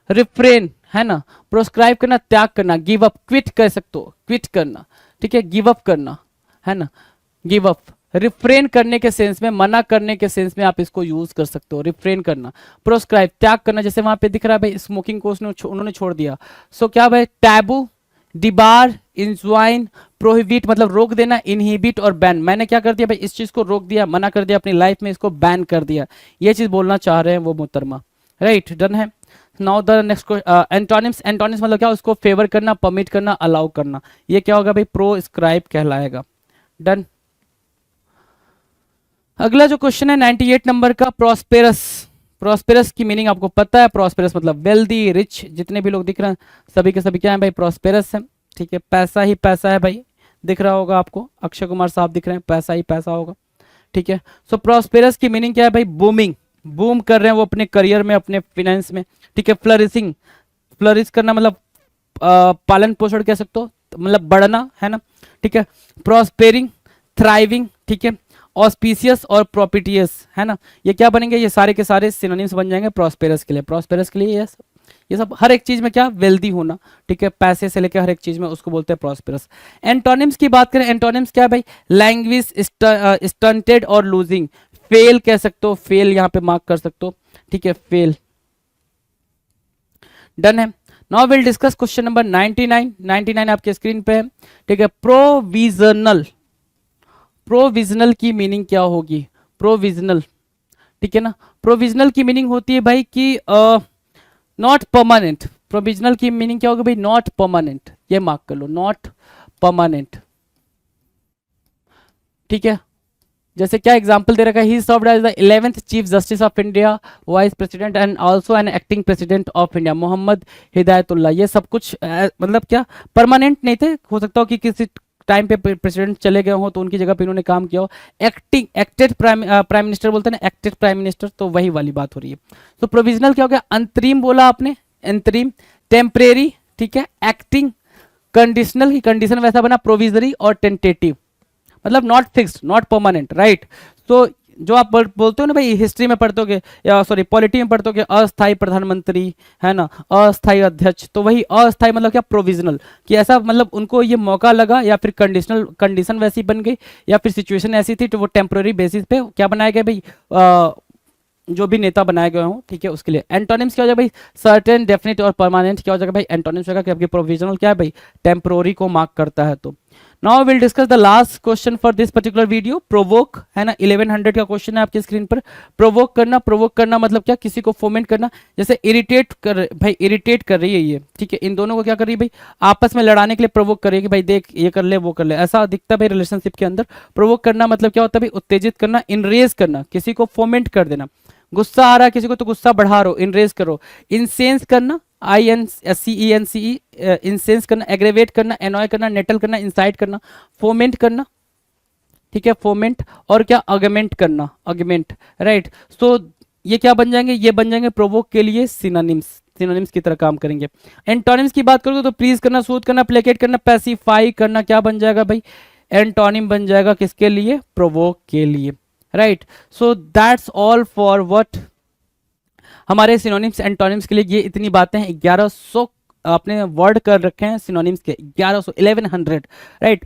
रिफ्रेन, है ना। प्रोस्क्राइब करना, त्याग करना, गिव अप, क्विट कह सकते हो, क्विट करना, ठीक है, गिव अप करना, है ना, गिव अप, रिफ्रेन करने के सेंस में, मना करने के सेंस में आप इसको यूज कर सकते हो। रिफ्रेन करना, प्रोस्क्राइब त्याग करना, जैसे वहां पे दिख रहा है भाई स्मोकिंग को उन्होंने छोड़ दिया। सो क्या भाई, टैबू, डिबार, इंज्वाइन, प्रोहिबिट मतलब रोक देना, इनहिबिट और बैन। मैंने क्या कर दिया भाई, इस चीज को रोक दिया, मना कर दिया अपनी लाइफ में, इसको बैन कर दिया, ये चीज बोलना चाह रहे हैं वो मोहतरमा। राइट, डन है। Now the next antonyms. Antonyms मतलब क्या, उसको फेवर करना, परमिट करना, अलाउ करना, ये क्या होगा भाई, प्रोस्क्राइब कहलाएगा। डन। अगला जो क्वेश्चन है 98 नंबर का, प्रॉस्पेरस। प्रॉस्पेरस की मीनिंग आपको पता है, प्रॉस्पेरस मतलब वेल्दी, रिच, जितने भी लोग दिख रहे हैं सभी के सभी क्या है भाई, प्रॉस्पेरस है। ठीक है, पैसा ही पैसा है भाई, दिख रहा होगा आपको, अक्षय कुमार साहब दिख रहे हैं, पैसा ही पैसा होगा। ठीक है, सो प्रॉस्पेरस की मीनिंग क्या है भाई, बूमिंग, बूम कर रहे हैं वो अपने करियर में, अपने फाइनेंस में। ठीक है, फ्लरिशिंग, फ्लरिश करना मतलब पालन पोषण कह सकते हो, मतलब बढ़ना है ना। ठीक है, प्रॉस्पेरिंग, थ्राइविंग, ठीक है, ऑस्पिशियस और प्रॉपिटियस है ना, ये क्या बनेंगे, ये सारे के सारे सिनोनिम्स बन जाएंगे प्रॉस्पेरस के लिए। प्रॉस्पेरस के लिए ये सब हर एक चीज में क्या, वेल्दी होना। ठीक है, पैसे से लेकर हर एक चीज में, उसको बोलते हैं प्रॉस्पेरस। एंटोनिम्स की बात करें, एंटोनिम्स क्या है भाई, लैंग्वेज, स्टंटेड और लूजिंग। फेल कह सकते हो, फेल यहाँ पे मार्क कर सकते हो। ठीक है, फेल। डन है। Now will discuss question number 99। 99 आपके स्क्रीन पे है। ठीक है, प्रोविजनल। प्रोविजनल की मीनिंग क्या होगी, प्रोविजनल। ठीक है ना, प्रोविजनल की मीनिंग होती है भाई कि नॉट परमानेंट। प्रोविजनल की मीनिंग क्या होगी भाई, नॉट परमानेंट, ये मार्क कर लो, नॉट परमानेंट। ठीक है, जैसे क्या एग्जांपल दे रखा है, he served as the 11th chief justice of India, vice president and also an acting president of India, Mohammad Hidayatullah. ये सब कुछ मतलब क्या, परमानेंट नहीं थे, हो सकता हो कि किसी टाइम पे प्रेसिडेंट चले गए हो तो उनकी जगह पे इन्होंने काम किया हो। एक्टिंग, एक्टेड प्राइम मिनिस्टर बोलते हैं ना, एक्टेड प्राइम मिनिस्टर, तो वही वाली बात हो रही है। तो प्रोविजनल क्या हो गया, अंतरिम बोला आपने, अंतरिम, टेम्परेरी, ठीक है, एक्टिंग, कंडीशनल की कंडीशन वैसा बना, प्रोविजरी और टेंटेटिव मतलब not fixed, not permanent. Right, तो जो आप बोलते हो ना भाई, हिस्ट्री में पढ़ते या सॉरी पॉलिटी में पढ़ते हो, अस्थायी प्रधानमंत्री है ना, अस्थायी अध्यक्ष, तो वही अस्थायी मतलब क्या, प्रोविजनल, कि ऐसा मतलब उनको ये मौका लगा, या फिर कंडीशनल, कंडीशन वैसी बन गई, या फिर सिचुएशन ऐसी थी तो वो टेम्पररी बेसिस पे क्या बनाया गया भाई, जो भी नेता बनाए गए हों। ठीक है, उसके लिए एंटोनिम्स क्या हो जाएगा भाई, सर्टेन, डेफिनेट और परमानेंट। क्या हो जाएगा भाई, एंटोनिम्स होगा कि आपकी प्रोविजनल क्या है भाई, टेम्पररी को मार्क करता है। तो now will discuss the last question for this particular video, provoke है ना, 1100 का क्वेश्चन है आपकी स्क्रीन पर। प्रोवोक करना, प्रोवोक करना मतलब क्या, किसी को फोमेंट करना, जैसे इरिटेट कर भाई, इरिटेट कर रही है ये। ठीक है, इन दोनों को क्या कर रही है भाई, आपस में लड़ाने के लिए प्रोवोक कर रही है कि भाई देख ये कर ले वो कर ले, ऐसा दिखता है भाई रिलेशनशिप के अंदर। प्रोवोक करना मतलब क्या होता है भाई, उत्तेजित करना, इनरेज करना, किसी को फोमेंट कर देना, गुस्सा आ रहा है किसी को तो गुस्सा बढ़ा रहो, इनरेज करो। इंसेंस करना, INCENCE, इंसेंस करना, एग्रेवेट करना, एनॉय करना, नेटल करना, इंसाइट करना, फोमेंट करना। ठीक है, फोमेंट, और क्या, अगमेंट करना, अगमेंट। राइट, सो ये क्या बन जाएंगे, ये बन जाएंगे प्रोवोक के लिए सिनोनिम्स, सिनोनिम्स की तरह काम करेंगे। एंटोनिम्स की बात करोगे तो प्लीज करना, सूद करना, प्लेकेट करना, पैसिफाई करना, क्या बन जाएगा भाई, एंटोनिम बन जाएगा किसके लिए, प्रोवोक के लिए। Right, so that's all for what, हमारे सिनोनिम्स एंटोनिम्स के लिए ये इतनी बातें हैं। 1100 आपने वर्ड कर रखे हैं सिनोनिम्स के, 1100, 1100। राइट,